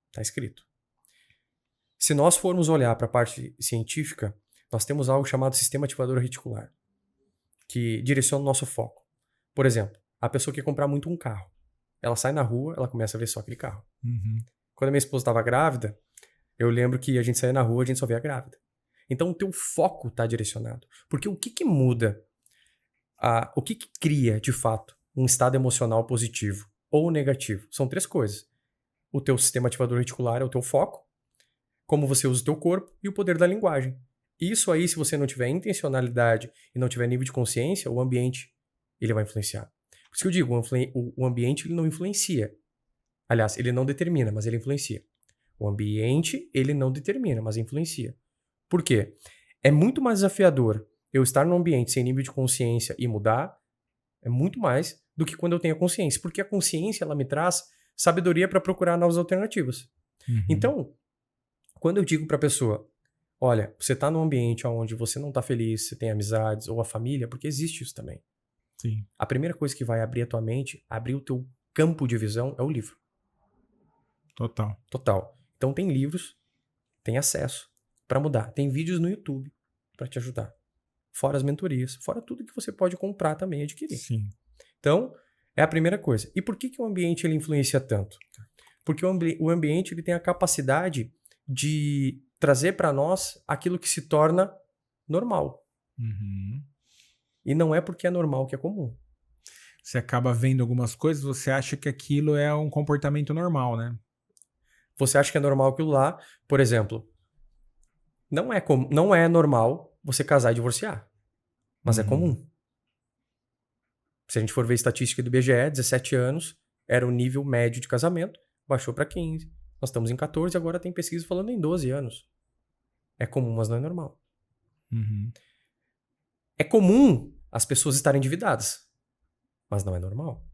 Está escrito. Se nós formos olhar para a parte científica, nós temos algo chamado sistema ativador reticular, que direciona o nosso foco. Por exemplo, a pessoa quer comprar muito um carro. Ela sai na rua, ela começa a ver só aquele carro. Uhum. Quando a minha esposa estava grávida, eu lembro que a gente saía na rua, a gente só via grávida. Então o teu foco está direcionado. Porque o que muda, o que cria, de fato, um estado emocional positivo ou negativo? São 3 coisas. O teu sistema ativador reticular é o teu foco, como você usa o teu corpo e o poder da linguagem. Isso aí, se você não tiver intencionalidade e não tiver nível de consciência, o ambiente ele vai influenciar. Por isso que eu digo, o ambiente ele não influencia. Aliás, ele não determina, mas ele influencia. O ambiente ele não determina, mas influencia. Por quê? É muito mais desafiador eu estar num ambiente sem nível de consciência e mudar, é muito mais do que quando eu tenho a consciência. Porque a consciência ela me traz sabedoria para procurar novas alternativas. Uhum. Então, quando eu digo para a pessoa, olha, você está num ambiente onde você não está feliz, você tem amizades ou a família, porque existe isso também. Sim. A primeira coisa que vai abrir a tua mente, abrir o teu campo de visão é o livro. Total. Total. Então tem livros, tem acesso para mudar. Tem vídeos no YouTube para te ajudar. Fora as mentorias, fora tudo que você pode comprar também e adquirir. Sim. Então, é a primeira coisa. E por que o ambiente ele influencia tanto? Porque o ambiente ele tem a capacidade de trazer para nós aquilo que se torna normal. Uhum. E não é porque é normal que é comum. Você acaba vendo algumas coisas, você acha que aquilo é um comportamento normal, né? Você acha que é normal aquilo lá, por exemplo, não é normal você casar e divorciar, mas é comum. Se a gente for ver a estatística do IBGE, 17 anos era o nível médio de casamento, baixou para 15. Nós estamos em 14 e agora tem pesquisa falando em 12 anos. É comum, mas não é normal. Uhum. É comum as pessoas estarem endividadas, mas não é normal.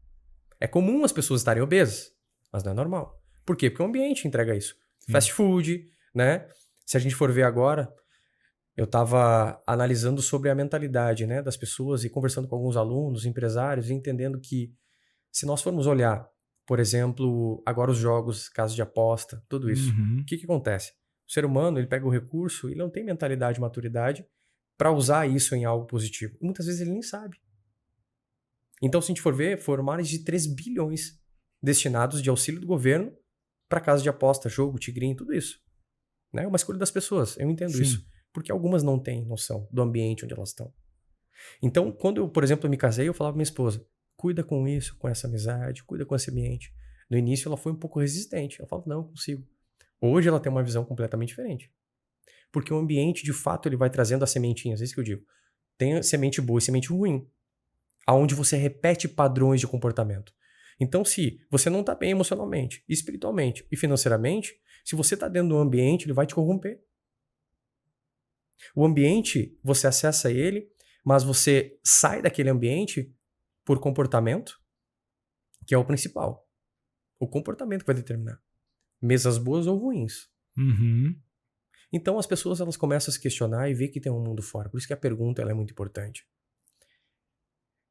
É comum as pessoas estarem obesas, mas não é normal. Por quê? Porque o ambiente entrega isso. Sim. Fast food, né? Se a gente for ver agora, eu estava analisando sobre a mentalidade, né, das pessoas e conversando com alguns alunos, empresários, e entendendo que se nós formos olhar, por exemplo, agora os jogos, casas de aposta, tudo isso, Uhum. o que acontece? O ser humano ele pega o recurso e não tem mentalidade, maturidade para usar isso em algo positivo. E muitas vezes ele nem sabe. Então, se a gente for ver, foram mais de 3 bilhões destinados de auxílio do governo para casa de aposta, jogo, tigrinho, tudo isso. É uma escolha das pessoas, eu entendo Sim. isso. Porque algumas não têm noção do ambiente onde elas estão. Então, quando eu, por exemplo, me casei, eu falava pra minha esposa, cuida com isso, com essa amizade, cuida com esse ambiente. No início ela foi um pouco resistente. Ela falava, não, eu consigo. Hoje ela tem uma visão completamente diferente. Porque o ambiente, de fato, ele vai trazendo as sementinhas, é isso que eu digo. Tem semente boa e semente ruim. Aonde você repete padrões de comportamento. Então, se você não está bem emocionalmente, espiritualmente e financeiramente, se você está dentro de um ambiente, ele vai te corromper. O ambiente, você acessa ele, mas você sai daquele ambiente por comportamento, que é o principal. O comportamento que vai determinar. Mesas boas ou ruins. Uhum. Então as pessoas elas começam a se questionar e ver que tem um mundo fora. Por isso que a pergunta ela é muito importante.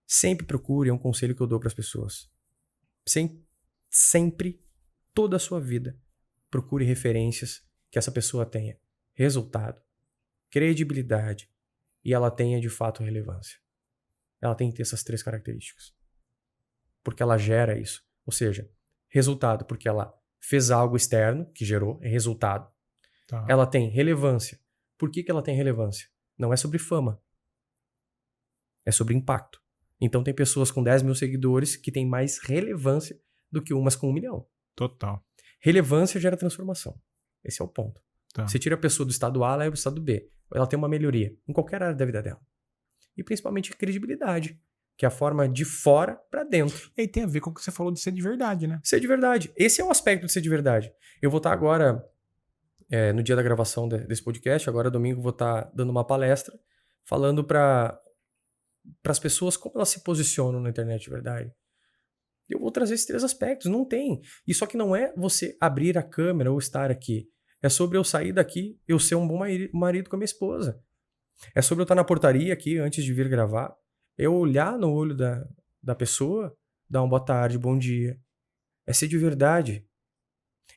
Sempre procure, é um conselho que eu dou para as pessoas. Sempre, toda a sua vida, procure referências que essa pessoa tenha resultado, credibilidade e ela tenha de fato relevância. Ela tem que ter essas 3 características. Porque ela gera isso. Ou seja, resultado porque ela fez algo externo que gerou, é resultado. Tá. Ela tem relevância. Por que ela tem relevância? Não é sobre fama. É sobre impacto. Então tem pessoas com 10 mil seguidores que têm mais relevância do que umas com 1 milhão. Total. Relevância gera transformação. Esse é o ponto. Tá. Você tira a pessoa do estado A, leva para o estado B. Ela tem uma melhoria em qualquer área da vida dela. E principalmente credibilidade, que é a forma de fora para dentro. E aí tem a ver com o que você falou de ser de verdade, né? Ser de verdade. Esse é o aspecto de ser de verdade. Eu vou estar agora, no dia da gravação desse podcast, agora domingo vou estar dando uma palestra, falando para as pessoas como elas se posicionam na internet de verdade. Eu vou trazer esses 3 aspectos. Não tem. E só que não é você abrir a câmera ou estar aqui. É sobre eu sair daqui, eu ser um bom marido com a minha esposa. É sobre eu estar na portaria aqui antes de vir gravar. Eu olhar no olho da pessoa, dar uma boa tarde, bom dia. É ser de verdade.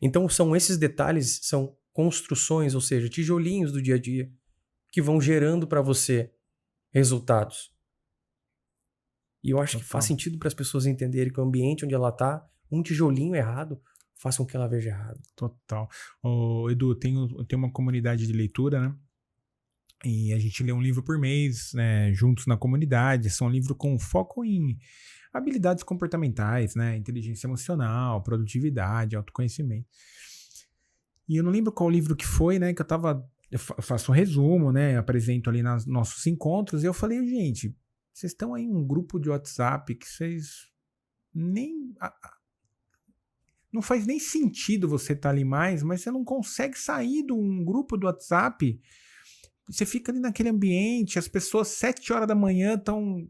Então são esses detalhes, são construções, ou seja, tijolinhos do dia a dia que vão gerando para você resultados. E eu acho que faz sentido para as pessoas entenderem que o ambiente onde ela está, um tijolinho errado, faz com que ela veja errado. Total. Ô, Edu, eu tenho uma comunidade de leitura, né? E a gente lê um livro por mês, né? Juntos na comunidade. São livros com foco em habilidades comportamentais, né? Inteligência emocional, produtividade, autoconhecimento. E eu não lembro qual livro que foi, né? Que eu faço um resumo, né? Apresento ali nos nossos encontros. E eu falei, gente, vocês estão aí em um grupo de WhatsApp que vocês nem... Não faz nem sentido você estar ali mais, mas você não consegue sair de um grupo do WhatsApp. Você fica ali naquele ambiente, as pessoas 7 horas da manhã estão...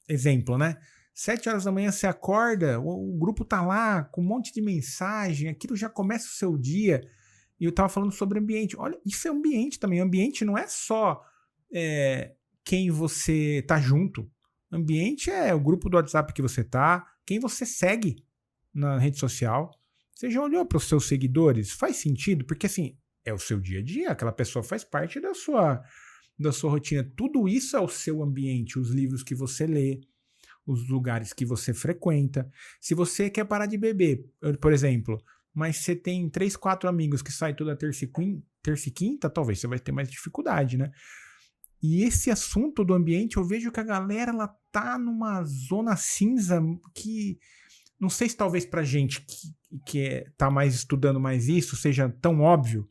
Exemplo, né? 7 horas da manhã você acorda, o grupo tá lá com um monte de mensagem, aquilo já começa o seu dia. E eu tava falando sobre ambiente. Olha, isso é ambiente também. Ambiente não é só quem você tá junto. Ambiente é o grupo do WhatsApp que você tá, quem você segue na rede social. Você já olhou para os seus seguidores? Faz sentido? Porque assim, é o seu dia a dia, aquela pessoa faz parte da sua rotina. Tudo isso é o seu ambiente, os livros que você lê, os lugares que você frequenta. Se você quer parar de beber, por exemplo, mas você tem 3, 4 amigos que saem toda terça e quinta, talvez você vai ter mais dificuldade, né? E esse assunto do ambiente, eu vejo que a galera ela tá numa zona cinza que... Não sei se talvez pra gente que tá mais estudando mais isso seja tão óbvio,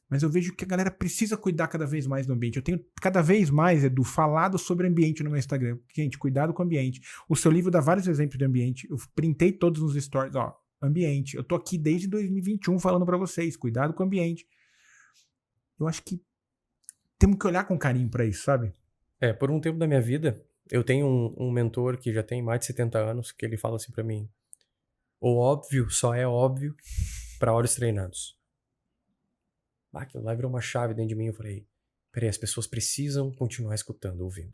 mas eu vejo que a galera precisa cuidar cada vez mais do ambiente. Eu tenho cada vez mais, Edu, falado sobre ambiente no meu Instagram. Gente, cuidado com o ambiente. O seu livro dá vários exemplos de ambiente. Eu printei todos nos stories. Ó, ambiente. Eu tô aqui desde 2021 falando pra vocês. Cuidado com o ambiente. Eu acho que temos que olhar com carinho pra isso, sabe? Por um tempo da minha vida, eu tenho um mentor que já tem mais de 70 anos, que ele fala assim pra mim: o óbvio só é óbvio pra olhos treinados. Aquilo lá virou uma chave dentro de mim. Eu falei, peraí, as pessoas precisam continuar escutando, ouvindo.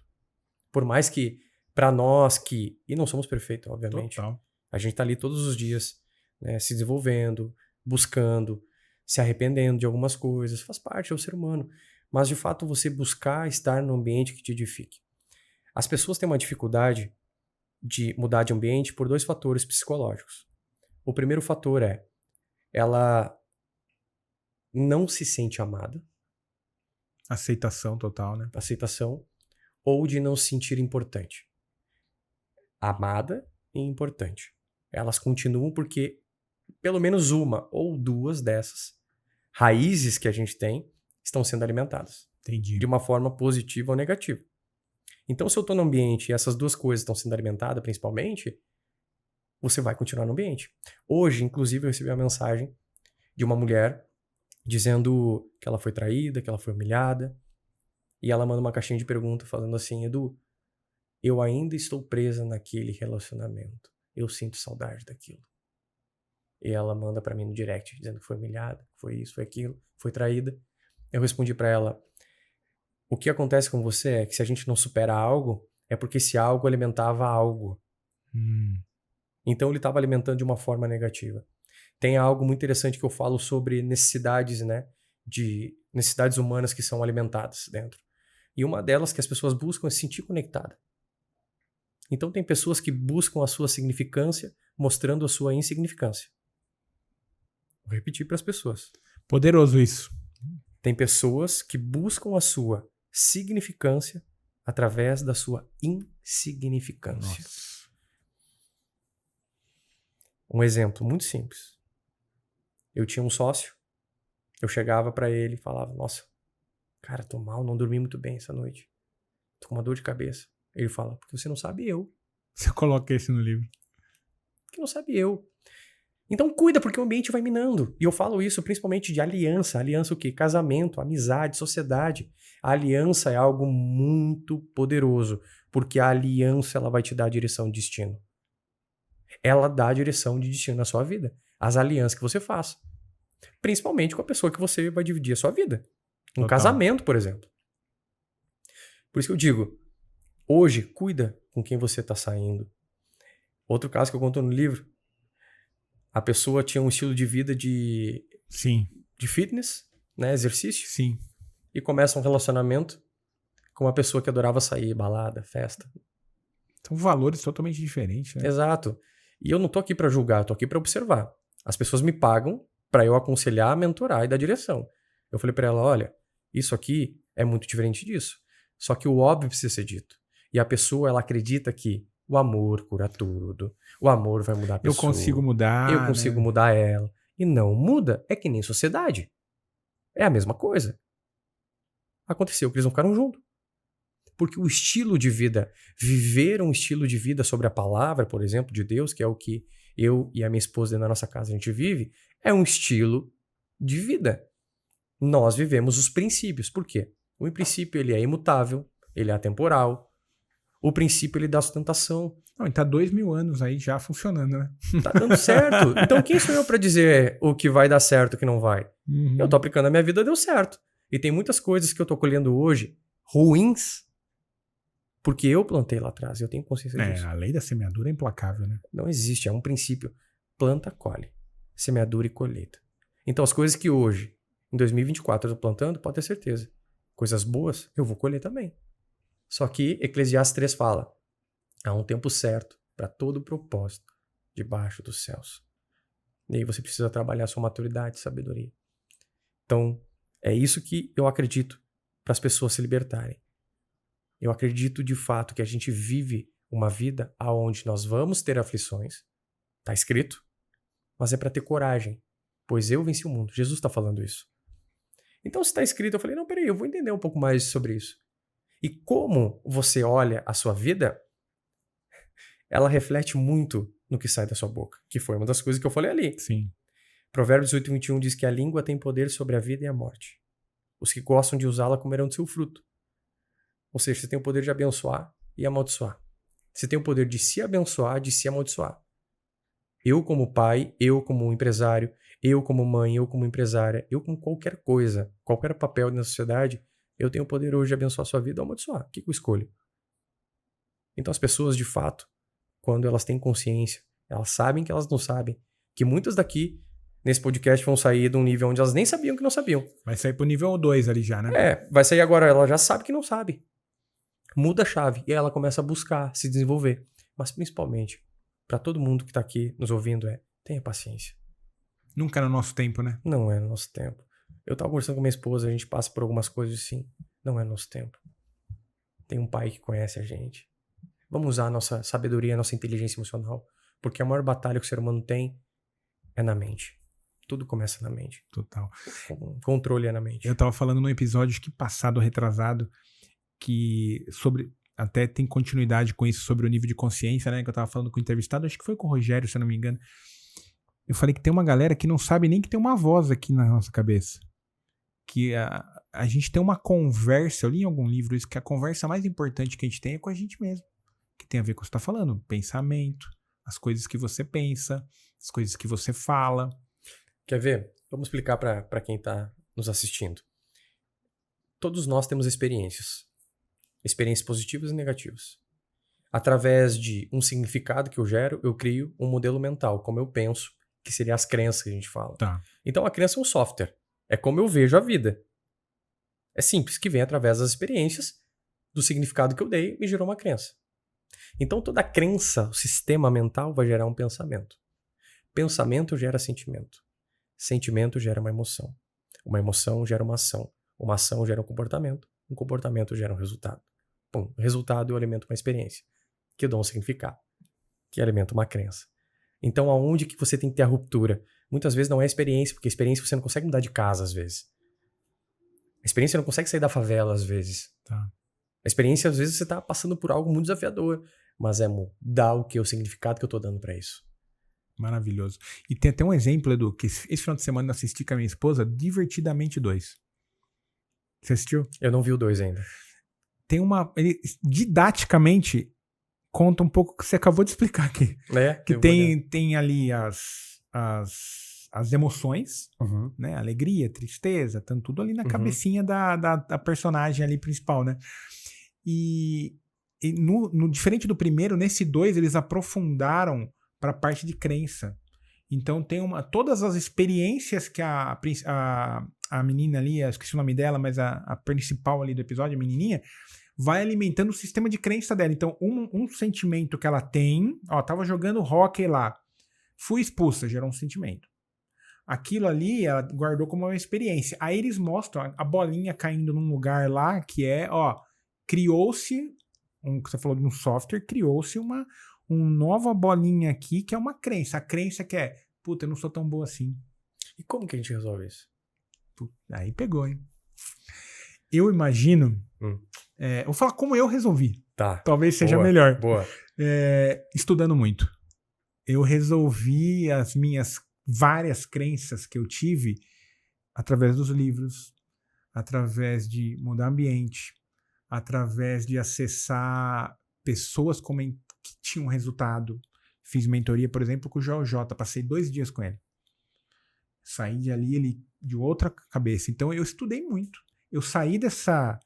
Por mais que, pra nós e não somos perfeitos, obviamente. Total. A gente tá ali todos os dias, né, se desenvolvendo, buscando, se arrependendo de algumas coisas. Faz parte, é o ser humano. Mas, de fato, você buscar estar num ambiente que te edifique. As pessoas têm uma dificuldade de mudar de ambiente por 2 fatores psicológicos. O primeiro fator é, ela não se sente amada. Aceitação total, né? Aceitação. Ou de não se sentir importante. Amada e importante. Elas continuam porque pelo menos uma ou 2 dessas raízes que a gente tem estão sendo alimentadas. Entendi. De uma forma positiva ou negativa. Então, se eu estou no ambiente e essas 2 coisas estão sendo alimentadas principalmente, você vai continuar no ambiente. Hoje, inclusive, eu recebi uma mensagem de uma mulher dizendo que ela foi traída, que ela foi humilhada. E ela manda uma caixinha de pergunta falando assim: Edu, eu ainda estou presa naquele relacionamento. Eu sinto saudade daquilo. E ela manda pra mim no direct dizendo que foi humilhada, foi isso, foi aquilo, foi traída. Eu respondi pra ela: o que acontece com você é que se a gente não supera algo, é porque esse algo alimentava algo. Então ele estava alimentando de uma forma negativa. Tem algo muito interessante que eu falo sobre necessidades, né? De necessidades humanas que são alimentadas dentro. E uma delas que as pessoas buscam é se sentir conectada. Então tem pessoas que buscam a sua significância mostrando a sua insignificância. Vou repetir para as pessoas. Poderoso isso. Tem pessoas que buscam a sua significância através da sua insignificância. Nossa. Um exemplo muito simples. Eu tinha um sócio, eu chegava pra ele e falava, nossa, cara, tô mal, não dormi muito bem essa noite. Tô com uma dor de cabeça. Ele fala, porque você não sabe eu. Você coloca esse no livro. Porque não sabe eu. Então cuida, porque o ambiente vai minando. E eu falo isso principalmente de aliança. Aliança o quê? Casamento, amizade, sociedade. A aliança é algo muito poderoso, porque a aliança ela vai te dar a direção de destino. Ela dá a direção de destino na sua vida. As alianças que você faz. Principalmente com a pessoa que você vai dividir a sua vida. Um Total. casamento, por exemplo. Por isso que eu digo, hoje, cuida com quem você está saindo. Outro caso que eu conto no livro, a pessoa tinha um estilo de vida de Sim, fitness, né, exercício, sim. e começa um relacionamento com uma pessoa que adorava sair, balada, festa. São valores totalmente diferentes, né? Exato. E eu não tô aqui para julgar, eu tô aqui para observar. As pessoas me pagam para eu aconselhar, mentorar e dar direção. Eu falei para ela, olha, isso aqui é muito diferente disso. Só que o óbvio precisa ser dito. E a pessoa, ela acredita que o amor cura tudo. O amor vai mudar a pessoa. Eu consigo mudar. Eu consigo né? mudar ela. E não muda. É que nem sociedade. É a mesma coisa. Aconteceu que eles não ficaram juntos. Porque o estilo de vida, viver um estilo de vida sobre a palavra, por exemplo, de Deus, que é o que eu e a minha esposa dentro da nossa casa a gente vive, é um estilo de vida. Nós vivemos os princípios. Por quê? O princípio ele é imutável, ele é atemporal. O princípio ele dá sustentação. Não, e tá 2000 anos aí já funcionando, né? Tá dando certo. Então quem sou eu para dizer o que vai dar certo e o que não vai? Uhum. Eu tô aplicando a minha vida, deu certo. E tem muitas coisas que eu tô colhendo hoje ruins porque eu plantei lá atrás. Eu tenho consciência disso. A lei da semeadura é implacável, né? Não existe, é um princípio. Planta, colhe. Semeadura e colheita. Então as coisas que hoje, em 2024, eu tô plantando, pode ter certeza. Coisas boas, eu vou colher também. Só que Eclesiastes 3 fala, há um tempo certo para todo propósito debaixo dos céus. E aí você precisa trabalhar a sua maturidade e sabedoria. Então, é isso que eu acredito para as pessoas se libertarem. Eu acredito de fato que a gente vive uma vida onde nós vamos ter aflições, está escrito, mas é para ter coragem, pois eu venci o mundo. Jesus está falando isso. Então, se está escrito, eu falei, não, peraí, eu vou entender um pouco mais sobre isso. E como você olha a sua vida, ela reflete muito no que sai da sua boca, que foi uma das coisas que eu falei ali. Sim. Provérbios 8:21 diz que a língua tem poder sobre a vida e a morte. Os que gostam de usá-la comerão do seu fruto. Ou seja, você tem o poder de abençoar e amaldiçoar. Você tem o poder de se abençoar, de se amaldiçoar. Eu como pai, eu como empresário, eu como mãe, eu como empresária, eu com qualquer coisa, qualquer papel na sociedade, eu tenho o poder hoje de abençoar a sua vida ou amaldiçoar. O que eu escolho? Então as pessoas, de fato, quando elas têm consciência, elas sabem que elas não sabem, que muitas daqui, nesse podcast, vão sair de um nível onde elas nem sabiam que não sabiam. Vai sair pro nível 2 ali já, né? Vai sair agora, ela já sabe que não sabe. Muda a chave e aí ela começa a buscar, se desenvolver. Mas principalmente, para todo mundo que tá aqui nos ouvindo, tenha paciência. Nunca no nosso tempo, né? Não é no nosso tempo. Eu tava conversando com minha esposa, a gente passa por algumas coisas assim. Não é no nosso tempo. Tem um pai que conhece a gente. Vamos usar a nossa sabedoria, a nossa inteligência emocional. Porque a maior batalha que o ser humano tem é na mente. Tudo começa na mente. Total. O controle é na mente. Eu tava falando num episódio acho que passado, retrasado, que sobre... Até tem continuidade com isso sobre o nível de consciência, né? Que eu tava falando com o entrevistado, acho que foi com o Rogério, se eu não me engano. Eu falei que tem uma galera que não sabe nem que tem uma voz aqui na nossa cabeça. Que a gente tem uma conversa, eu li em algum livro isso, que a conversa mais importante que a gente tem é com a gente mesmo. Que tem a ver com o que você tá falando. Pensamento, as coisas que você pensa, as coisas que você fala. Quer ver? Vamos explicar para quem tá nos assistindo. Todos nós temos experiências. Experiências positivas e negativas. Através de um significado que eu gero, eu crio um modelo mental, como eu penso, que seria as crenças que a gente fala. Tá. Então a crença é um software. É como eu vejo a vida. É simples, que vem através das experiências, do significado que eu dei, me gerou uma crença. Então toda crença, o sistema mental vai gerar um pensamento. Pensamento gera sentimento. Sentimento gera uma emoção. Uma emoção gera uma ação. Uma ação gera um comportamento gera um resultado. Pum, resultado eu alimento uma experiência, que eu dou um significado, que alimenta uma crença. Então, aonde que você tem que ter a ruptura? Muitas vezes não é a experiência, porque a experiência você não consegue mudar de casa, às vezes. A experiência não consegue sair da favela, às vezes. Tá. A experiência, às vezes, você tá passando por algo muito desafiador, mas é mudar o significado que eu tô dando pra isso. Maravilhoso. E tem até um exemplo, Edu, que esse final de semana eu assisti com a minha esposa, Divertidamente 2. Você assistiu? Eu não vi o 2 ainda. Tem uma... Ele, didaticamente, conta um pouco o que você acabou de explicar aqui. Que tem ali as emoções, né? Alegria, tristeza, tanto tudo ali na cabecinha da personagem ali principal, né? E no diferente do primeiro, nesse 2, eles aprofundaram para a parte de crença. Então tem todas as experiências que a menina ali, eu esqueci o nome dela, mas a principal ali do episódio, a menininha, vai alimentando o sistema de crença dela. Então um sentimento que ela tem, tava jogando hóquei lá, fui expulsa, gerou um sentimento. Aquilo ali ela guardou como uma experiência. Aí eles mostram a bolinha caindo num lugar lá que criou-se, você falou de um software, criou-se uma nova bolinha aqui que é uma crença. A crença que é, puta, eu não sou tão boa assim. E como que a gente resolve isso? Aí pegou, hein? Eu imagino... vou falar como eu resolvi. Tá. Talvez seja melhor. Boa. Estudando muito. Eu resolvi as minhas várias crenças que eu tive através dos livros, através de mudar ambiente, através de acessar pessoas que tinham resultado. Fiz mentoria, por exemplo, com o Joel J. Passei 2 dias com ele. Saí de ali, ele de outra cabeça. Então eu estudei muito. Eu saí dessa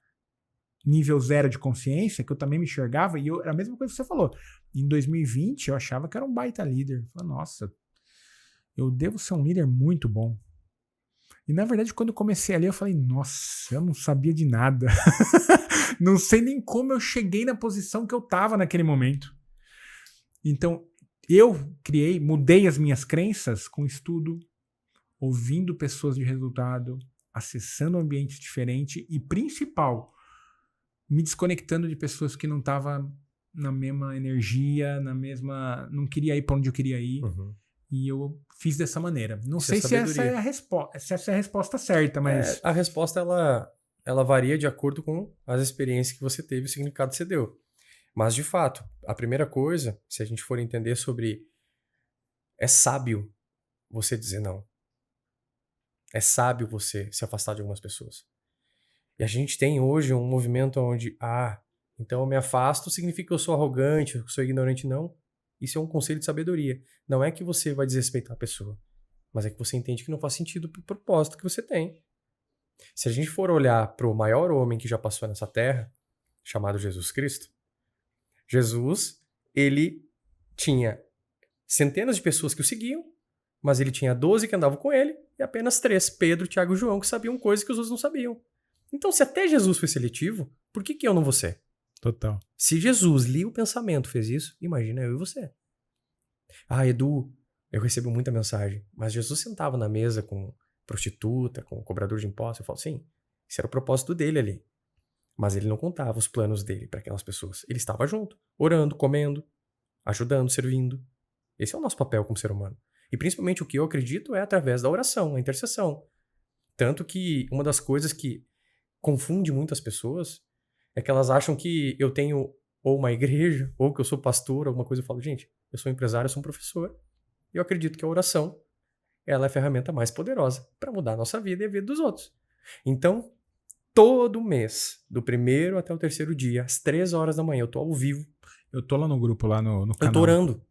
nível 0 de consciência, que eu também me enxergava, e era a mesma coisa que você falou. Em 2020, eu achava que era um baita líder. Eu falei, nossa, eu devo ser um líder muito bom. E na verdade, quando eu comecei ali, eu falei, nossa, eu não sabia de nada. Não sei nem como eu cheguei na posição que eu estava naquele momento. Então, eu mudei as minhas crenças com estudo, ouvindo pessoas de resultado, acessando ambientes diferentes e, principal, me desconectando de pessoas que não estavam na mesma energia, não queria ir para onde eu queria ir. E eu fiz dessa maneira. Não sei se essa é a resposta certa, mas... A resposta, ela varia de acordo com as experiências que você teve, o significado que você deu. Mas, de fato, a primeira coisa, se a gente for entender sobre... É sábio você dizer não. É sábio você se afastar de algumas pessoas. E a gente tem hoje um movimento onde, então eu me afasto, significa que eu sou arrogante, eu sou ignorante. Não. Isso é um conselho de sabedoria. Não é que você vai desrespeitar a pessoa, mas é que você entende que não faz sentido pro propósito que você tem. Se a gente for olhar para o maior homem que já passou nessa terra, chamado Jesus Cristo, Jesus, ele tinha centenas de pessoas que o seguiam, mas ele tinha 12 que andavam com ele e apenas 3, Pedro, Tiago e João, que sabiam coisas que os outros não sabiam. Então, se até Jesus foi seletivo, por que eu não vou ser? Total. Se Jesus lia o pensamento, fez isso, imagina eu e você. Edu, eu recebo muita mensagem, mas Jesus sentava na mesa com prostituta, com cobrador de impostos. Eu falo, sim, esse era o propósito dele ali. Mas ele não contava os planos dele para aquelas pessoas. Ele estava junto, orando, comendo, ajudando, servindo. Esse é o nosso papel como ser humano. E principalmente o que eu acredito é através da oração, a intercessão. Tanto que uma das coisas que confunde muitas pessoas é que elas acham que eu tenho ou uma igreja, ou que eu sou pastor, alguma coisa. Eu falo, gente, eu sou empresário, eu sou um professor. E eu acredito que a oração, ela é a ferramenta mais poderosa para mudar a nossa vida e a vida dos outros. Então, todo mês, do 1º até o 3º dia, às 3 horas da manhã, eu tô ao vivo. Eu tô lá no grupo, lá no canal. Eu tô orando.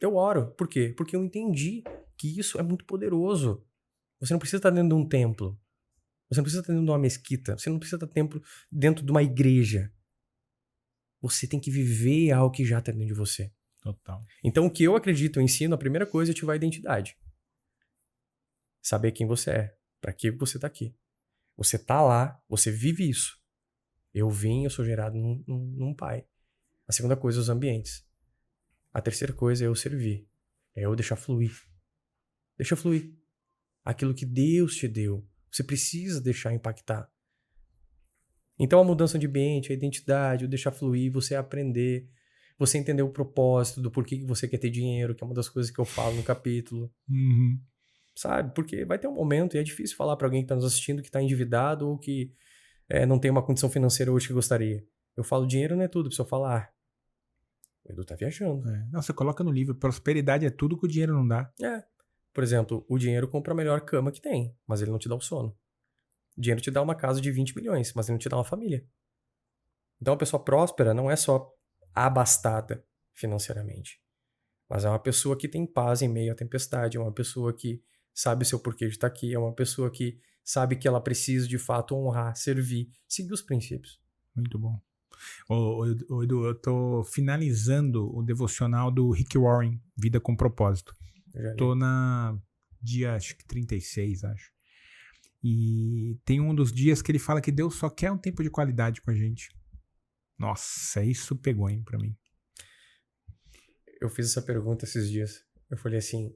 Eu oro. Por quê? Porque eu entendi que isso é muito poderoso. Você não precisa estar dentro de um templo. Você não precisa estar dentro de uma mesquita. Você não precisa estar dentro de uma igreja. Você tem que viver algo que já está dentro de você. Total. Então, o que eu acredito, eu ensino, a primeira coisa é ativar a identidade. Saber quem você é. Para que você está aqui. Você tá lá, você vive isso. Eu sou gerado num pai. A segunda coisa é os ambientes. A terceira coisa é eu servir. É eu deixar fluir. Deixa fluir. Aquilo que Deus te deu, você precisa deixar impactar. Então a mudança de ambiente, a identidade, o deixar fluir, você aprender, você entender o propósito do porquê que você quer ter dinheiro, que é uma das coisas que eu falo no capítulo. Uhum. Sabe? Porque vai ter um momento, e é difícil falar pra alguém que tá nos assistindo que tá endividado ou que não tem uma condição financeira hoje que gostaria. Eu falo, dinheiro não é tudo, a pessoa fala, o Edu tá viajando. Não, você coloca no livro, prosperidade é tudo que o dinheiro não dá. Por exemplo, o dinheiro compra a melhor cama que tem, mas ele não te dá o sono. O dinheiro te dá uma casa de 20 milhões, mas ele não te dá uma família. Então a pessoa próspera não é só abastada financeiramente, mas é uma pessoa que tem paz em meio à tempestade, é uma pessoa que sabe o seu porquê de estar aqui, é uma pessoa que sabe que ela precisa de fato honrar, servir, seguir os princípios. Muito bom. Ô, Edu, eu tô finalizando o devocional do Rick Warren, Vida com Propósito. Tô na dia, acho que 36, acho. E tem um dos dias que ele fala que Deus só quer um tempo de qualidade com a gente. Nossa, isso pegou, hein, pra mim. Eu fiz essa pergunta esses dias. Eu falei assim,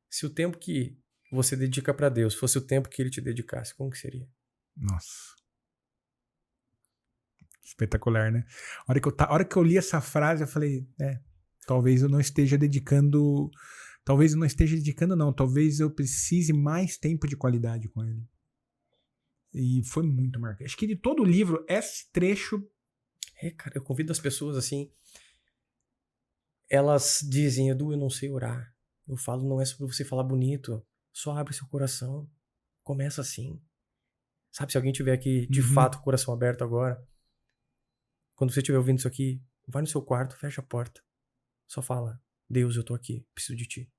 se o tempo que você dedica pra Deus fosse o tempo que ele te dedicasse, como que seria? Nossa. Espetacular, né? A hora que eu li essa frase, eu falei, talvez eu não esteja dedicando... Talvez eu não esteja dedicando, não. Talvez eu precise mais tempo de qualidade com ele. E foi muito marcante. Acho que de todo o livro, esse trecho... Cara, eu convido as pessoas assim... Elas dizem, Edu, eu não sei orar. Eu falo, não é sobre você falar bonito. Só abre seu coração. Começa assim. Sabe, se alguém tiver aqui, de fato, com o coração aberto agora... Quando você estiver ouvindo isso aqui, vai no seu quarto, fecha a porta. Só fala, Deus, eu tô aqui, preciso de ti.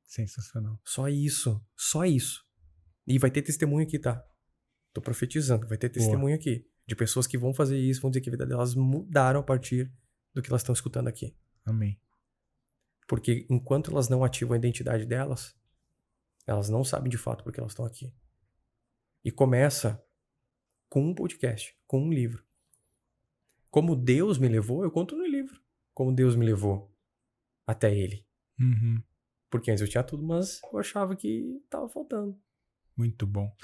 Sensacional. Só isso, só isso. E vai ter testemunho aqui, tá? Tô profetizando, vai ter testemunho aqui. De pessoas que vão fazer isso, vão dizer que a vida delas mudaram a partir do que elas estão escutando aqui. Amém. Porque enquanto elas não ativam a identidade delas, elas não sabem de fato por que elas estão aqui. E começa com um podcast, com um livro. Como Deus me levou, eu conto no livro. Como Deus me levou até Ele. Uhum. Porque antes eu tinha tudo, mas eu achava que tava faltando. Muito bom.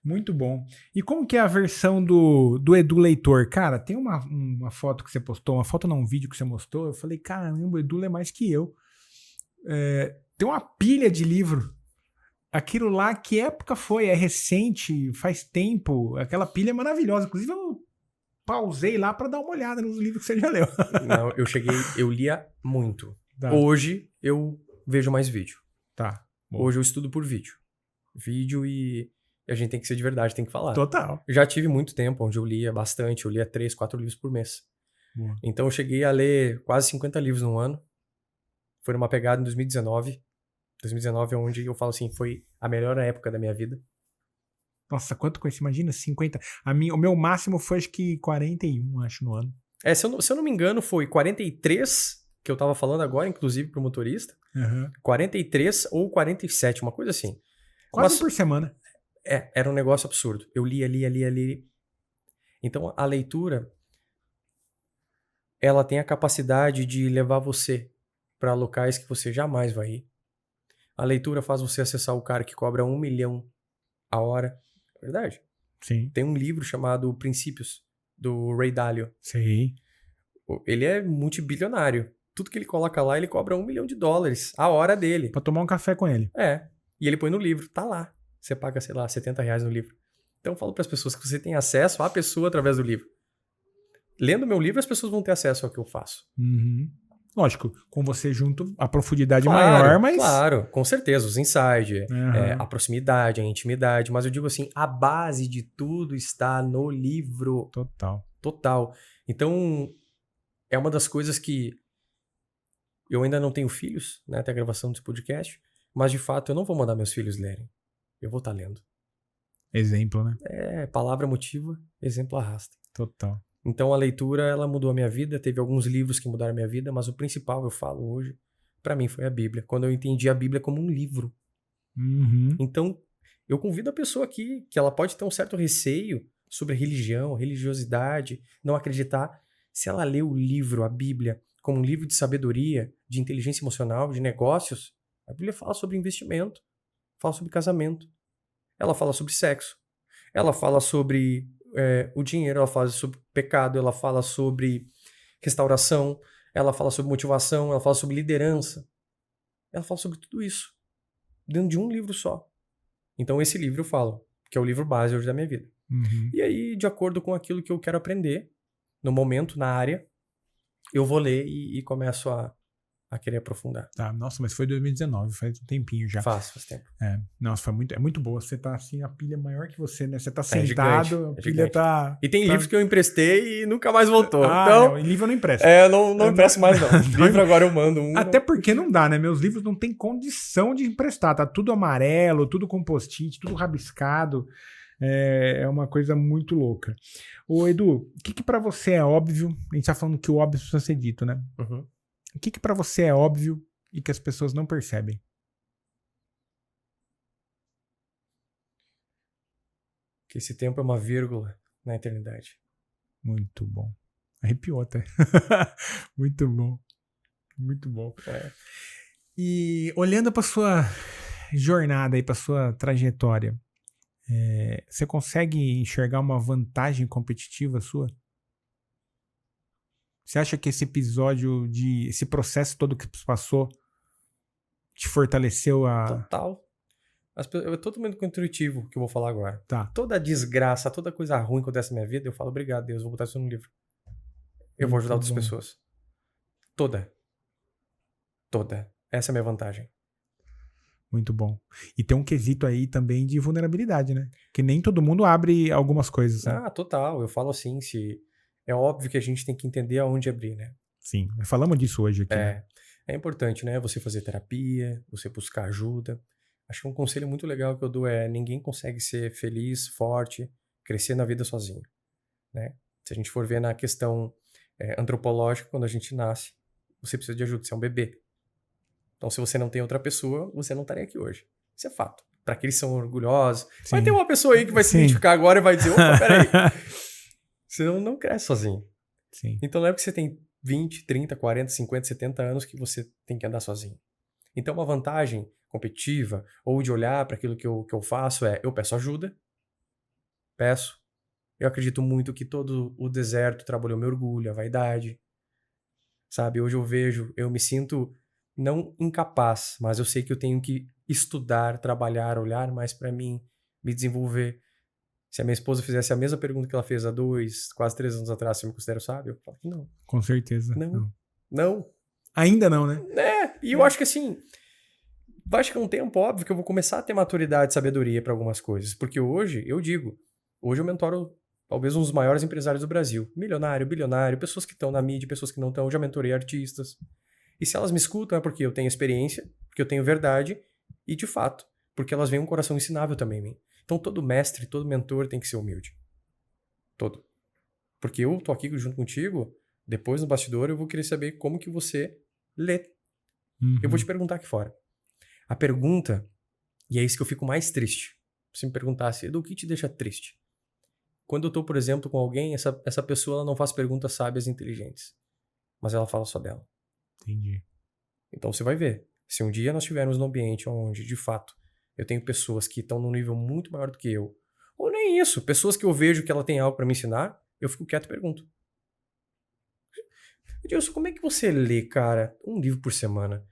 Muito bom. E como que é a versão do Edu Leitor? Cara, tem uma foto que você postou, uma foto não, um vídeo que você mostrou. Eu falei, caramba, o Edu lê mais que eu. Tem uma pilha de livro. Aquilo lá, que época foi? É recente, faz tempo. Aquela pilha é maravilhosa. Inclusive, eu pausei lá pra dar uma olhada nos livros que você já leu. Não, eu lia muito. Tá. Hoje eu vejo mais vídeo. Tá. Bom. Hoje eu estudo por vídeo. Vídeo e a gente tem que ser de verdade, tem que falar. Total. Eu já tive muito tempo onde eu lia bastante, eu lia 3, 4 livros por mês. Boa. Então eu cheguei a ler quase 50 livros no ano. Foi numa pegada em 2019. 2019 é onde eu falo assim, foi a melhor época da minha vida. Nossa, quanto com isso? Imagina, 50. O meu máximo foi acho que 41, acho, no ano. Se eu não me engano, foi 43, que eu tava falando agora, inclusive pro motorista. Uhum. 43 ou 47, uma coisa assim. Quase por semana. Era um negócio absurdo. Eu lia. Então, a leitura, ela tem a capacidade de levar você para locais que você jamais vai ir. A leitura faz você acessar o cara que cobra 1 milhão a hora. Verdade? Sim. Tem um livro chamado Princípios, do Ray Dalio. Sim. Ele é multibilionário. Tudo que ele coloca lá, ele cobra $1 milhão a hora dele. Pra tomar um café com ele. E ele põe no livro, tá lá. Você paga, sei lá, R$70 no livro. Então eu falo pras pessoas que você tem acesso à pessoa através do livro. Lendo meu livro, as pessoas vão ter acesso ao que eu faço. Uhum. Lógico, com você junto, a profundidade maior, mas... Claro, com certeza, os insights, Uhum. a proximidade, a intimidade, mas eu digo assim, a base de tudo está no livro. Total. Então, é uma das coisas que eu ainda não tenho filhos, né, até a gravação desse podcast, mas de fato eu não vou mandar meus filhos lerem. Eu vou estar lendo. Exemplo, né? Palavra motiva, exemplo arrasta. Total. Então a leitura, ela mudou a minha vida, teve alguns livros que mudaram a minha vida, mas o principal, eu falo hoje, pra mim foi a Bíblia. Quando eu entendi a Bíblia como um livro. Uhum. Então, eu convido a pessoa aqui, que ela pode ter um certo receio sobre religião, religiosidade, não acreditar. Se ela lê o livro, a Bíblia, como um livro de sabedoria, de inteligência emocional, de negócios, a Bíblia fala sobre investimento, fala sobre casamento, ela fala sobre sexo, ela fala sobre o dinheiro, ela fala sobre pecado, ela fala sobre restauração, ela fala sobre motivação, ela fala sobre liderança. Ela fala sobre tudo isso dentro de um livro só. Então esse livro eu falo, que é o livro base hoje da minha vida. Uhum. E aí, de acordo com aquilo que eu quero aprender, no momento, na área, eu vou ler e começo a querer aprofundar. Tá, nossa, mas foi 2019, faz um tempinho já. Faz tempo. Nossa, é muito boa. Você tá assim, a pilha é maior que você, né? Você tá gigante, sentado, a pilha gigante. tá... E tem tá... livros que eu emprestei e nunca mais voltou. Ah, então, não, livro eu não empresto. não empresto mais não. Livro agora eu mando um. Até porque não dá, né? Meus livros não tem condição de emprestar. Tá tudo amarelo, tudo com post-it, tudo rabiscado. É uma coisa muito louca. Ô, Edu, o que pra você é óbvio? A gente tá falando que o óbvio precisa ser dito, né? Uhum. O que pra você é óbvio e que as pessoas não percebem? Que esse tempo é uma vírgula na eternidade. Muito bom. Arrepiou até. Muito bom. Muito bom. E olhando para sua jornada aí, para sua trajetória, você consegue enxergar uma vantagem competitiva sua? Você acha que esse episódio, esse processo todo que você passou, te fortaleceu a... Total. É totalmente intuitivo que eu vou falar agora. Tá. Toda desgraça, toda coisa ruim que acontece na minha vida, eu falo, obrigado, Deus, vou botar isso no livro. Eu vou ajudar outras pessoas. Toda. Essa é a minha vantagem. Muito bom. E tem um quesito aí também de vulnerabilidade, né? Que nem todo mundo abre algumas coisas. Né? Ah, total. Eu falo assim, é óbvio que a gente tem que entender aonde abrir, né? Sim. Falamos disso hoje aqui. Né? É importante, né? Você fazer terapia, você buscar ajuda. Acho que um conselho muito legal que eu dou é: ninguém consegue ser feliz, forte, crescer na vida sozinho, né? Se a gente for ver na questão antropológica, quando a gente nasce, você precisa de ajuda, você é um bebê. Então, se você não tem outra pessoa, você não estaria aqui hoje. Isso é fato. Para que eles são orgulhosos. Sim. Vai ter uma pessoa aí que vai se identificar agora e vai dizer: opa, peraí. Você não cresce sozinho. Sim. Então, não é porque você tem 20, 30, 40, 50, 70 anos que você tem que andar sozinho. Então, uma vantagem competitiva ou de olhar para aquilo que eu faço eu peço ajuda. Eu acredito muito que todo o deserto trabalhou meu orgulho, a vaidade. Sabe, hoje eu me sinto não incapaz, mas eu sei que eu tenho que estudar, trabalhar, olhar mais para mim, me desenvolver. Se a minha esposa fizesse a mesma pergunta que ela fez há 2, quase 3 anos atrás, se eu me considero sábio, eu falo que não. Com certeza. Não. Ainda não, né? E eu acho que assim, vai chegar um tempo, óbvio, que eu vou começar a ter maturidade e sabedoria para algumas coisas. Porque hoje eu mentoro talvez um dos maiores empresários do Brasil. Milionário, bilionário, pessoas que estão na mídia, pessoas que não estão. Eu já mentorei artistas. E se elas me escutam é porque eu tenho experiência, porque eu tenho verdade e, de fato, porque elas veem um coração ensinável também em mim. Então todo mestre, todo mentor tem que ser humilde. Todo. Porque eu tô aqui junto contigo, depois no bastidor eu vou querer saber como que você lê. Uhum. Eu vou te perguntar aqui fora. A pergunta, e é isso que eu fico mais triste. Se me perguntasse, Edu, o que te deixa triste? Quando eu tô, por exemplo, com alguém, essa pessoa ela não faz perguntas sábias e inteligentes. Mas ela fala só dela. Entendi. Então você vai ver. Se um dia nós estivermos num ambiente onde, de fato, eu tenho pessoas que estão num nível muito maior do que eu, ou nem isso, pessoas que eu vejo que ela tem algo para me ensinar, eu fico quieto e pergunto. Edilson, como é que você lê, cara, um livro por semana?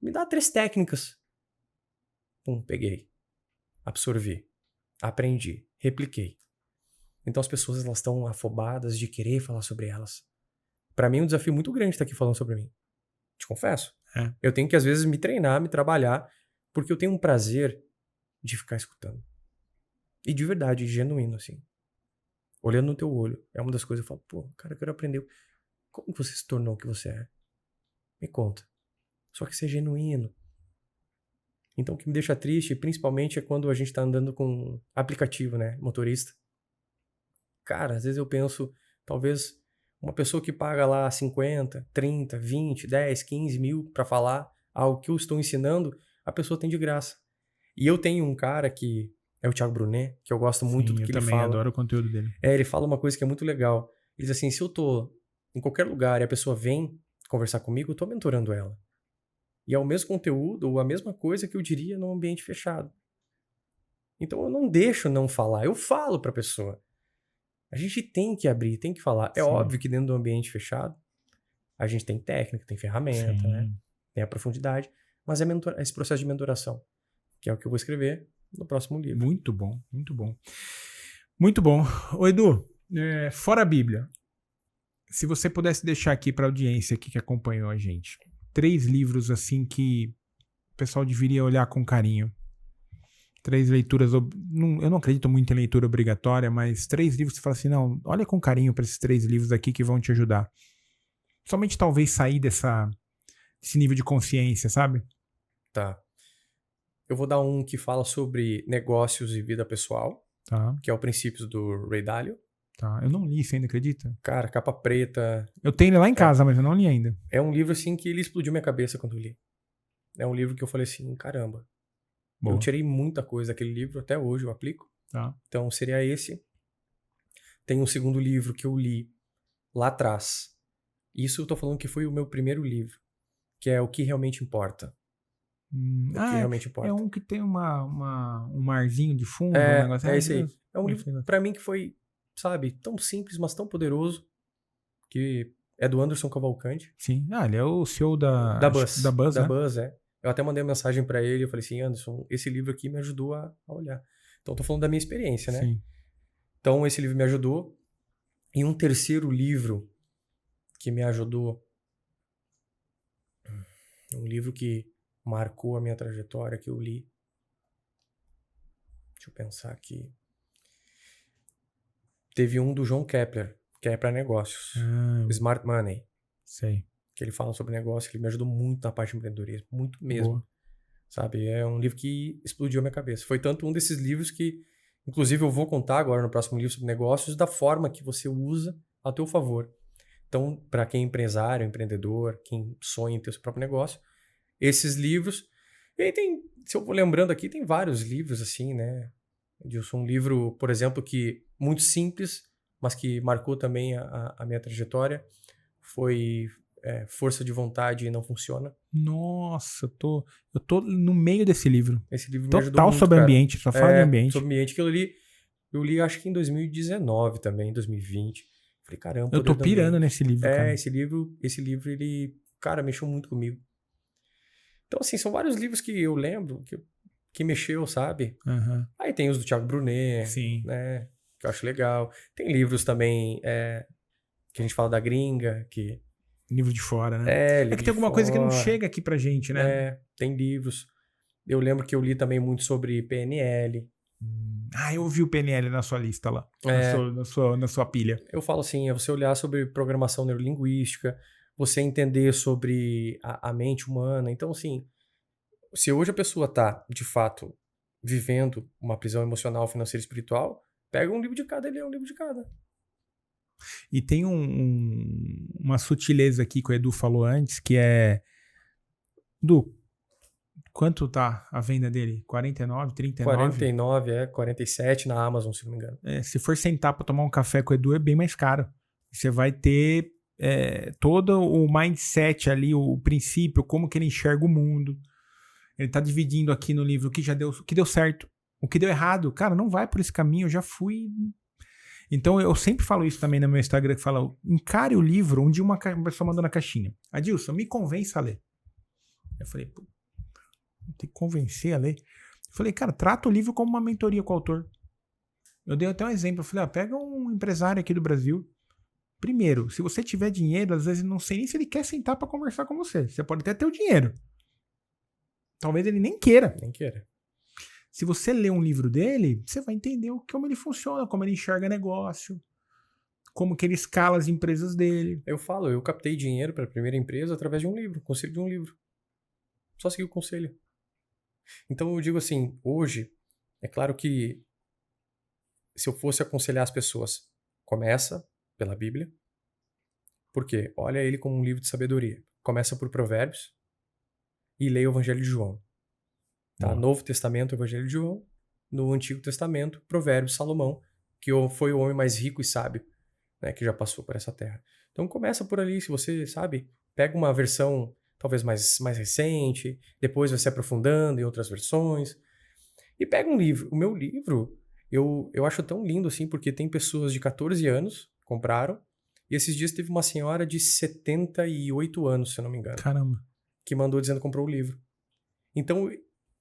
Me dá 3 técnicas. Peguei. Absorvi. Aprendi. Repliquei. Então as pessoas elas estão afobadas de querer falar sobre elas. Para mim é um desafio muito grande estar aqui falando sobre mim. Te confesso. Eu tenho que às vezes me treinar, me trabalhar, porque eu tenho um prazer de ficar escutando. E de verdade, genuíno, assim. Olhando no teu olho. É uma das coisas que eu falo, cara, eu quero aprender. Como você se tornou o que você é? Me conta. Só que ser genuíno. Então o que me deixa triste, principalmente, é quando a gente tá andando com aplicativo, né? Motorista. Cara, às vezes eu penso, talvez uma pessoa que paga lá 50, 30, 20, 10, 15 mil pra falar algo que eu estou ensinando, a pessoa tem de graça. E eu tenho um cara que é o Thiago Brunet, que eu gosto muito do que ele fala. Eu também adoro o conteúdo dele. Ele fala uma coisa que é muito legal. Ele diz assim, se eu tô em qualquer lugar e a pessoa vem conversar comigo, eu tô mentorando ela. E é o mesmo conteúdo ou a mesma coisa que eu diria num ambiente fechado. Então eu não deixo não falar, eu falo pra pessoa. A gente tem que abrir, tem que falar. É Sim. óbvio que dentro do ambiente fechado, a gente tem técnica, tem ferramenta, Sim. né? Tem a profundidade, mas é esse processo de mentoração, que é o que eu vou escrever no próximo livro. Muito bom, muito bom. Muito bom. Ô Edu, fora a Bíblia, se você pudesse deixar aqui para a audiência aqui que acompanhou a gente, 3 livros assim que o pessoal deveria olhar com carinho. 3 leituras, eu não acredito muito em leitura obrigatória, mas 3 livros que você fala assim, não, olha com carinho para esses 3 livros aqui que vão te ajudar. Somente talvez sair desse nível de consciência, sabe? Tá. Eu vou dar um que fala sobre negócios e vida pessoal, Tá, que é o Princípios do Ray Dalio. tá. Eu não li isso ainda, acredita? Cara, capa preta. Eu tenho ele lá em casa, mas eu não li ainda. É um livro, assim, que ele explodiu minha cabeça quando eu li. É um livro que eu falei assim, caramba. Boa. Eu tirei muita coisa daquele livro, até hoje eu aplico. Tá. Então, seria esse. Tem um segundo livro que eu li lá atrás. Isso eu tô falando que foi o meu primeiro livro, que é O que Realmente Importa. O que realmente importa. É um que tem um marzinho de fundo, um negócio. É esse aí. Deus. É um livro, pra mim, que foi, sabe, tão simples, mas tão poderoso, que é do Anderson Cavalcante. Sim. Ele é o CEO Da Buzz. Da Buzz, Da né? Buzz, é. Eu até mandei uma mensagem pra ele, eu falei assim, Anderson, esse livro aqui me ajudou a olhar. Então, eu tô falando da minha experiência, né? Sim. Então, esse livro me ajudou. E um terceiro livro que me ajudou, um livro que marcou a minha trajetória, que eu li. Deixa eu pensar aqui. Teve um do João Kepler, que é para negócios. Smart Money. Sei. Que ele fala sobre negócio, que ele me ajudou muito na parte de empreendedorismo. Muito mesmo. Boa. Sabe? É um livro que explodiu a minha cabeça. Foi tanto um desses livros que, inclusive, eu vou contar agora no próximo livro sobre negócios, da forma que você usa a teu favor. Então, para quem é empresário, empreendedor, quem sonha em ter o seu próprio negócio, esses livros. E aí tem, se eu vou lembrando aqui, tem vários livros assim, né? Edilson, um livro, por exemplo, que muito simples, mas que marcou também a minha trajetória, foi Força de Vontade Não Funciona. Nossa, eu tô no meio desse livro. Esse livro me ajudou Total muito, sobre cara. ambiente, só fala de ambiente. Sobre ambiente, que eu li acho que em 2019 também, 2020. Falei, caramba, Eu tô poder do pirando ambiente. nesse livro, cara. Esse livro, ele, cara, mexeu muito comigo. Então, assim, são vários livros que eu lembro, que mexeu, sabe? Uhum. Aí tem os do Thiago Brunet, Sim. né? Que eu acho legal. Tem livros também que a gente fala da gringa, que... Livro de fora, né? livro É que tem alguma coisa que não chega aqui pra gente, né? Tem livros. Eu lembro que eu li também muito sobre PNL. Eu vi o PNL na sua lista lá. Na sua pilha. Eu falo assim, é você olhar sobre programação neurolinguística, você entender sobre a mente humana. Então, assim, se hoje a pessoa tá, de fato, vivendo uma prisão emocional, financeira e espiritual, pega um livro de cada, ele é um livro de cada. E tem uma sutileza aqui que o Edu falou antes, que é... Edu, quanto tá a venda dele? 49, 39? 49, 47 na Amazon, se não me engano. Se for sentar pra tomar um café com o Edu, é bem mais caro. Você vai ter todo o mindset ali, o princípio, como que ele enxerga o mundo. Ele tá dividindo aqui no livro o que deu certo, o que deu errado. Cara, não vai por esse caminho, eu já fui... Então eu sempre falo isso também no meu Instagram, que fala, encare o livro onde uma pessoa mandou na caixinha. Adilson, me convença a ler. Eu falei, pô, tem que convencer a ler. Eu falei, cara, trata o livro como uma mentoria com o autor. Eu dei até um exemplo, eu falei, pega um empresário aqui do Brasil. Primeiro, se você tiver dinheiro, às vezes não sei nem se ele quer sentar para conversar com você. Você pode até ter o dinheiro. Talvez ele nem queira. Nem queira. Se você ler um livro dele, você vai entender como ele funciona, como ele enxerga negócio, como que ele escala as empresas dele. Eu captei dinheiro para a primeira empresa através de um livro, conselho de um livro. Só segui o conselho. Então eu digo assim, hoje, é claro que se eu fosse aconselhar as pessoas, começa pela Bíblia. Por quê? Olha ele como um livro de sabedoria. Começa por Provérbios e leia o Evangelho de João. Tá? Novo Testamento, Evangelho de João. No Antigo Testamento, Provérbios, Salomão, que foi o homem mais rico e sábio, né, que já passou por essa terra. Então começa por ali, se você sabe, pega uma versão talvez mais recente, depois vai se aprofundando em outras versões, e pega um livro. O meu livro, Eu acho tão lindo, assim, porque tem pessoas de 14 anos que compraram, e esses dias teve uma senhora de 78 anos, se eu não me engano, Caramba. que mandou dizendo que comprou o livro. Então,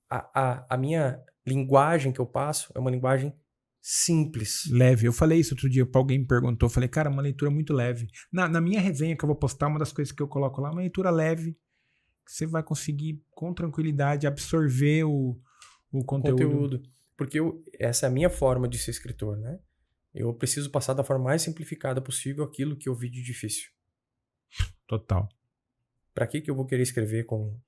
a minha linguagem que eu passo é uma linguagem simples. Leve. Eu falei isso outro dia pra alguém me perguntou. Eu falei, cara, uma leitura muito leve. Na minha resenha que eu vou postar, uma das coisas que eu coloco lá, uma leitura leve, que você vai conseguir com tranquilidade absorver o conteúdo. Porque essa é a minha forma de ser escritor, né? Eu preciso passar da forma mais simplificada possível aquilo que eu vi de difícil. Total. Pra que eu vou querer escrever com...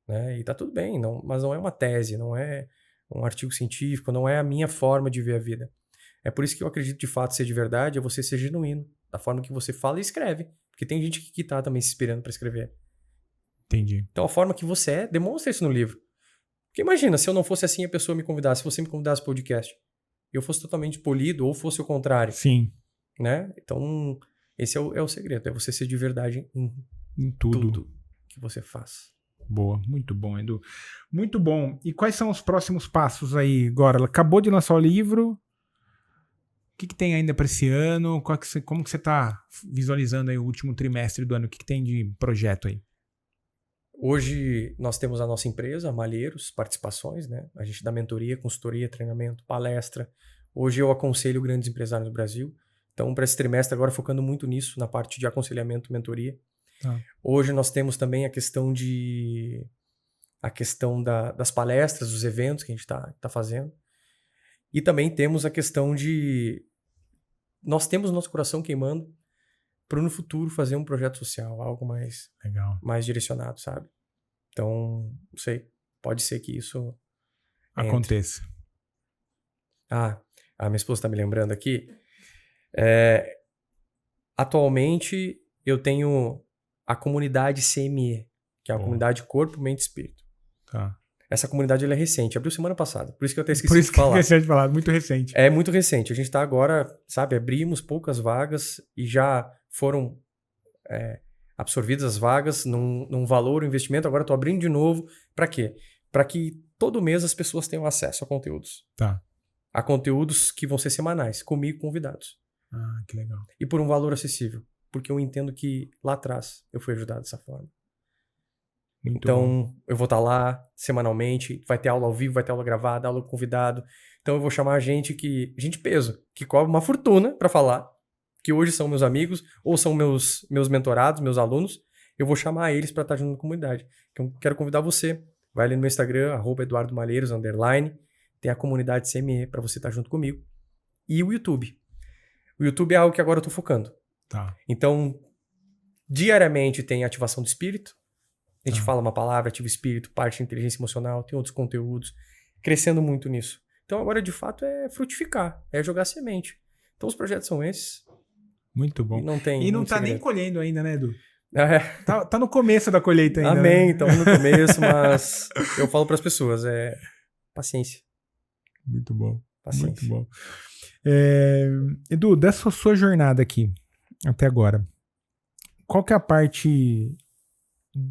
Né? E tá tudo bem, mas não é uma tese, não é um artigo científico, não é a minha forma de ver a vida. É por isso que eu acredito de fato ser de verdade, é você ser genuíno, da forma que você fala e escreve. Porque tem gente que tá também se inspirando pra escrever. Entendi. Então a forma que você é, demonstra isso no livro. Porque imagina, se eu não fosse assim, a pessoa me convidasse, se você me convidasse pro podcast, eu fosse totalmente polido, ou fosse o contrário, Sim. né? Então, esse é o segredo, é você ser de verdade Em tudo. tudo que você faz. Boa. Muito bom, Edu. Muito bom. E quais são os próximos passos aí agora? Ela acabou de lançar o livro. O que tem ainda para esse ano? Como que você tá visualizando aí o último trimestre do ano? O que tem de projeto aí? Hoje nós temos a nossa empresa, Malheiros, participações, né? A gente dá mentoria, consultoria, treinamento, palestra. Hoje eu aconselho grandes empresários no Brasil. Então, para esse trimestre agora focando muito nisso, na parte de aconselhamento, mentoria. Tá. Hoje nós temos também a questão das palestras, dos eventos que a gente tá fazendo. E também temos a questão de... Nós temos nosso coração queimando para no futuro fazer um projeto social, algo Legal. mais direcionado, sabe? Então, não sei, pode ser que isso Aconteça. A minha esposa está me lembrando aqui. Atualmente, eu tenho a comunidade CME, que é a comunidade Corpo, Mente e Espírito. Tá. Essa comunidade ela é recente, abriu semana passada, por isso que eu até esqueci Por isso de que falar. eu esqueci de falar, muito recente. É muito recente, a gente está agora, sabe, abrimos poucas vagas e já foram absorvidas as vagas num valor, um investimento, agora estou abrindo de novo. Para quê? Para que todo mês as pessoas tenham acesso a conteúdos. Tá. A conteúdos que vão ser semanais, comigo e convidados. Ah, que legal. E por um valor acessível, porque eu entendo que lá atrás eu fui ajudado dessa forma. Muito bom. Então, eu vou estar lá semanalmente, vai ter aula ao vivo, vai ter aula gravada, aula com convidado. Então, eu vou chamar gente peso, que cobra uma fortuna para falar, que hoje são meus amigos, ou são meus mentorados, meus alunos. Eu vou chamar eles para estar junto na comunidade. Então, quero convidar você. Vai ali no meu Instagram, @EduardoMalheiros_. Tem a comunidade CME para você estar junto comigo. E o YouTube. O YouTube é algo que agora eu estou focando. Tá. Então, diariamente tem ativação do espírito. A gente fala uma palavra, ativa o espírito, parte de inteligência emocional, tem outros conteúdos. Crescendo muito nisso. Então, agora, de fato, é frutificar, é jogar semente. Então, os projetos são esses. Muito bom. E não tem E não muito tá nem segredo. colhendo ainda, né, Edu? É. Tá no começo da colheita ainda. Amém, Né? estamos no começo, mas eu falo para as pessoas, paciência. Muito bom. Paciência. Muito bom. Edu, dessa sua jornada aqui, até agora, qual que é a parte...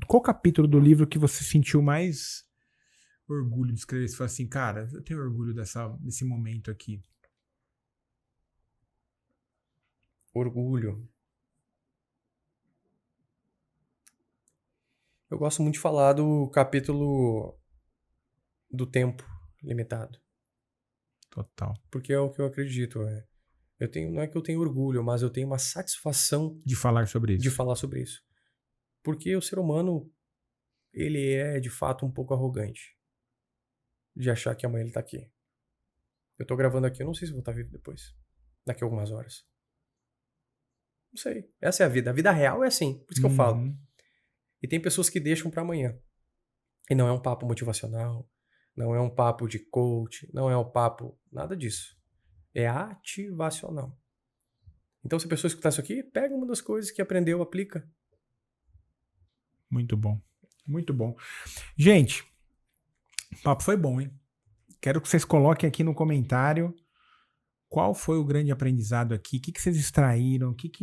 Qual capítulo do livro que você sentiu mais orgulho de escrever? Você falou assim, cara, eu tenho orgulho desse momento aqui. Orgulho. Eu gosto muito de falar do capítulo do tempo limitado. Total. Porque é o que eu acredito. Não é que eu tenho orgulho, mas eu tenho uma satisfação De falar sobre isso. de falar sobre isso. Porque o ser humano, ele é de fato um pouco arrogante. De achar que amanhã ele tá aqui. Eu tô gravando aqui, eu não sei se vou estar vivo depois. Daqui a algumas horas. Não sei. Essa é a vida. A vida real é assim. Por isso que eu falo. E tem pessoas que deixam pra amanhã. E não é um papo motivacional. Não é um papo de coach. Não é um papo... Nada disso. É ativacional. Então, se a pessoa escutar isso aqui, pega uma das coisas que aprendeu, aplica. Muito bom. Muito bom. Gente, o papo foi bom, hein? Quero que vocês coloquem aqui no comentário qual foi o grande aprendizado aqui, o que vocês extraíram, o que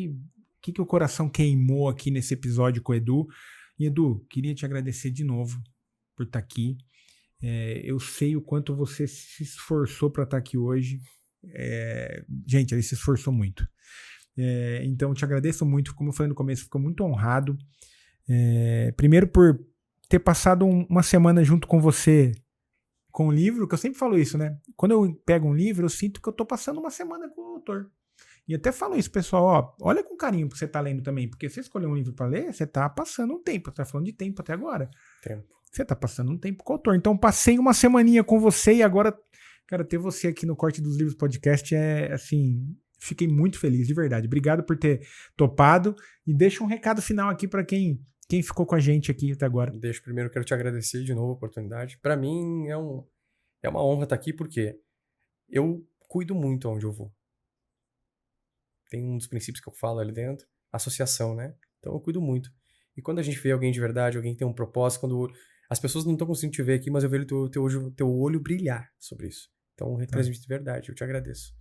o coração queimou aqui nesse episódio com o Edu. E, Edu, queria te agradecer de novo por estar aqui. Eu sei o quanto você se esforçou para estar aqui hoje. Gente, ele se esforçou muito. Então, eu te agradeço muito. Como eu falei no começo, fico muito honrado. Primeiro por ter passado uma semana junto com você com o livro, que eu sempre falo isso, né? Quando eu pego um livro, eu sinto que eu tô passando uma semana com o autor. E até falo isso, pessoal, ó, olha com carinho que você tá lendo também, porque se você escolher um livro para ler, você tá passando um tempo, você tá falando de tempo até agora. Você tá passando um tempo com o autor. Então, passei uma semaninha com você e agora, cara, ter você aqui no Corte dos Livros Podcast assim, fiquei muito feliz, de verdade. Obrigado por ter topado e deixa um recado final aqui para quem ficou com a gente aqui até agora. Primeiro, quero te agradecer de novo a oportunidade. Para mim, é uma honra estar aqui, porque eu cuido muito onde eu vou. Tem um dos princípios que eu falo ali dentro, associação, né? Então, eu cuido muito. E quando a gente vê alguém de verdade, alguém que tem um propósito, quando as pessoas não estão conseguindo te ver aqui, mas eu vejo teu olho brilhar sobre isso. Então, retransmite de verdade. Eu te agradeço.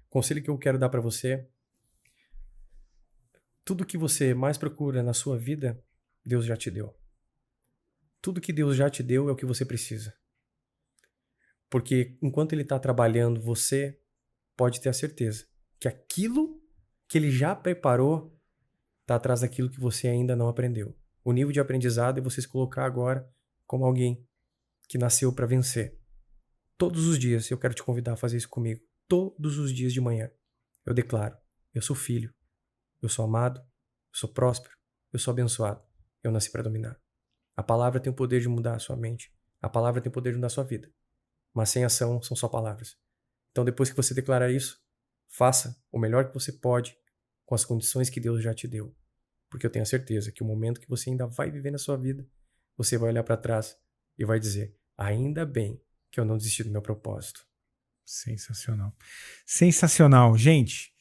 O conselho que eu quero dar para você: tudo que você mais procura na sua vida, Deus já te deu. Tudo que Deus já te deu é o que você precisa. Porque enquanto Ele está trabalhando, você pode ter a certeza que aquilo que Ele já preparou está atrás daquilo que você ainda não aprendeu. O nível de aprendizado é você se colocar agora como alguém que nasceu para vencer. Todos os dias eu quero te convidar a fazer isso comigo. Todos os dias de manhã eu declaro: eu sou filho, eu sou amado, eu sou próspero, eu sou abençoado. Eu nasci para dominar. A palavra tem o poder de mudar a sua mente. A palavra tem o poder de mudar a sua vida. Mas sem ação são só palavras. Então, depois que você declarar isso, faça o melhor que você pode com as condições que Deus já te deu. Porque eu tenho a certeza que o momento que você ainda vai viver na sua vida, você vai olhar para trás e vai dizer: ainda bem que eu não desisti do meu propósito. Sensacional. Sensacional. Gente,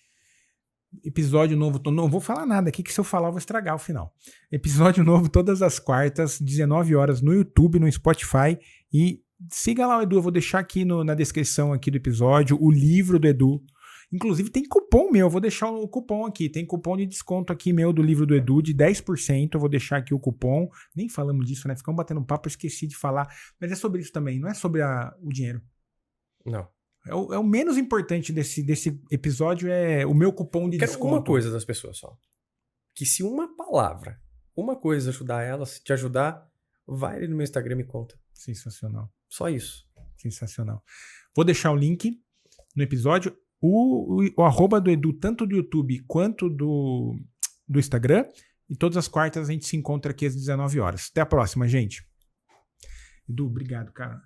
episódio novo, não vou falar nada aqui, que se eu falar eu vou estragar o final. Episódio novo todas as quartas, 19 horas no YouTube, no Spotify, e siga lá o Edu, eu vou deixar aqui na descrição aqui do episódio o livro do Edu. Inclusive tem cupom meu, eu vou deixar o cupom aqui, tem cupom de desconto aqui meu do livro do Edu de 10%, eu vou deixar aqui o cupom. Nem falamos disso, né? Ficamos batendo um papo, eu esqueci de falar, mas é sobre isso também, não é sobre o dinheiro. Não. É o menos importante desse episódio, é o meu cupom de desconto. Uma coisa das pessoas só. Que se uma palavra, uma coisa ajudar elas, te ajudar, vai ali no meu Instagram e me conta. Sensacional. Só isso. Sensacional. Vou deixar o link no episódio. O arroba do Edu, tanto do YouTube quanto do Instagram. E todas as quartas a gente se encontra aqui às 19 horas. Até a próxima, gente. Edu, obrigado, cara.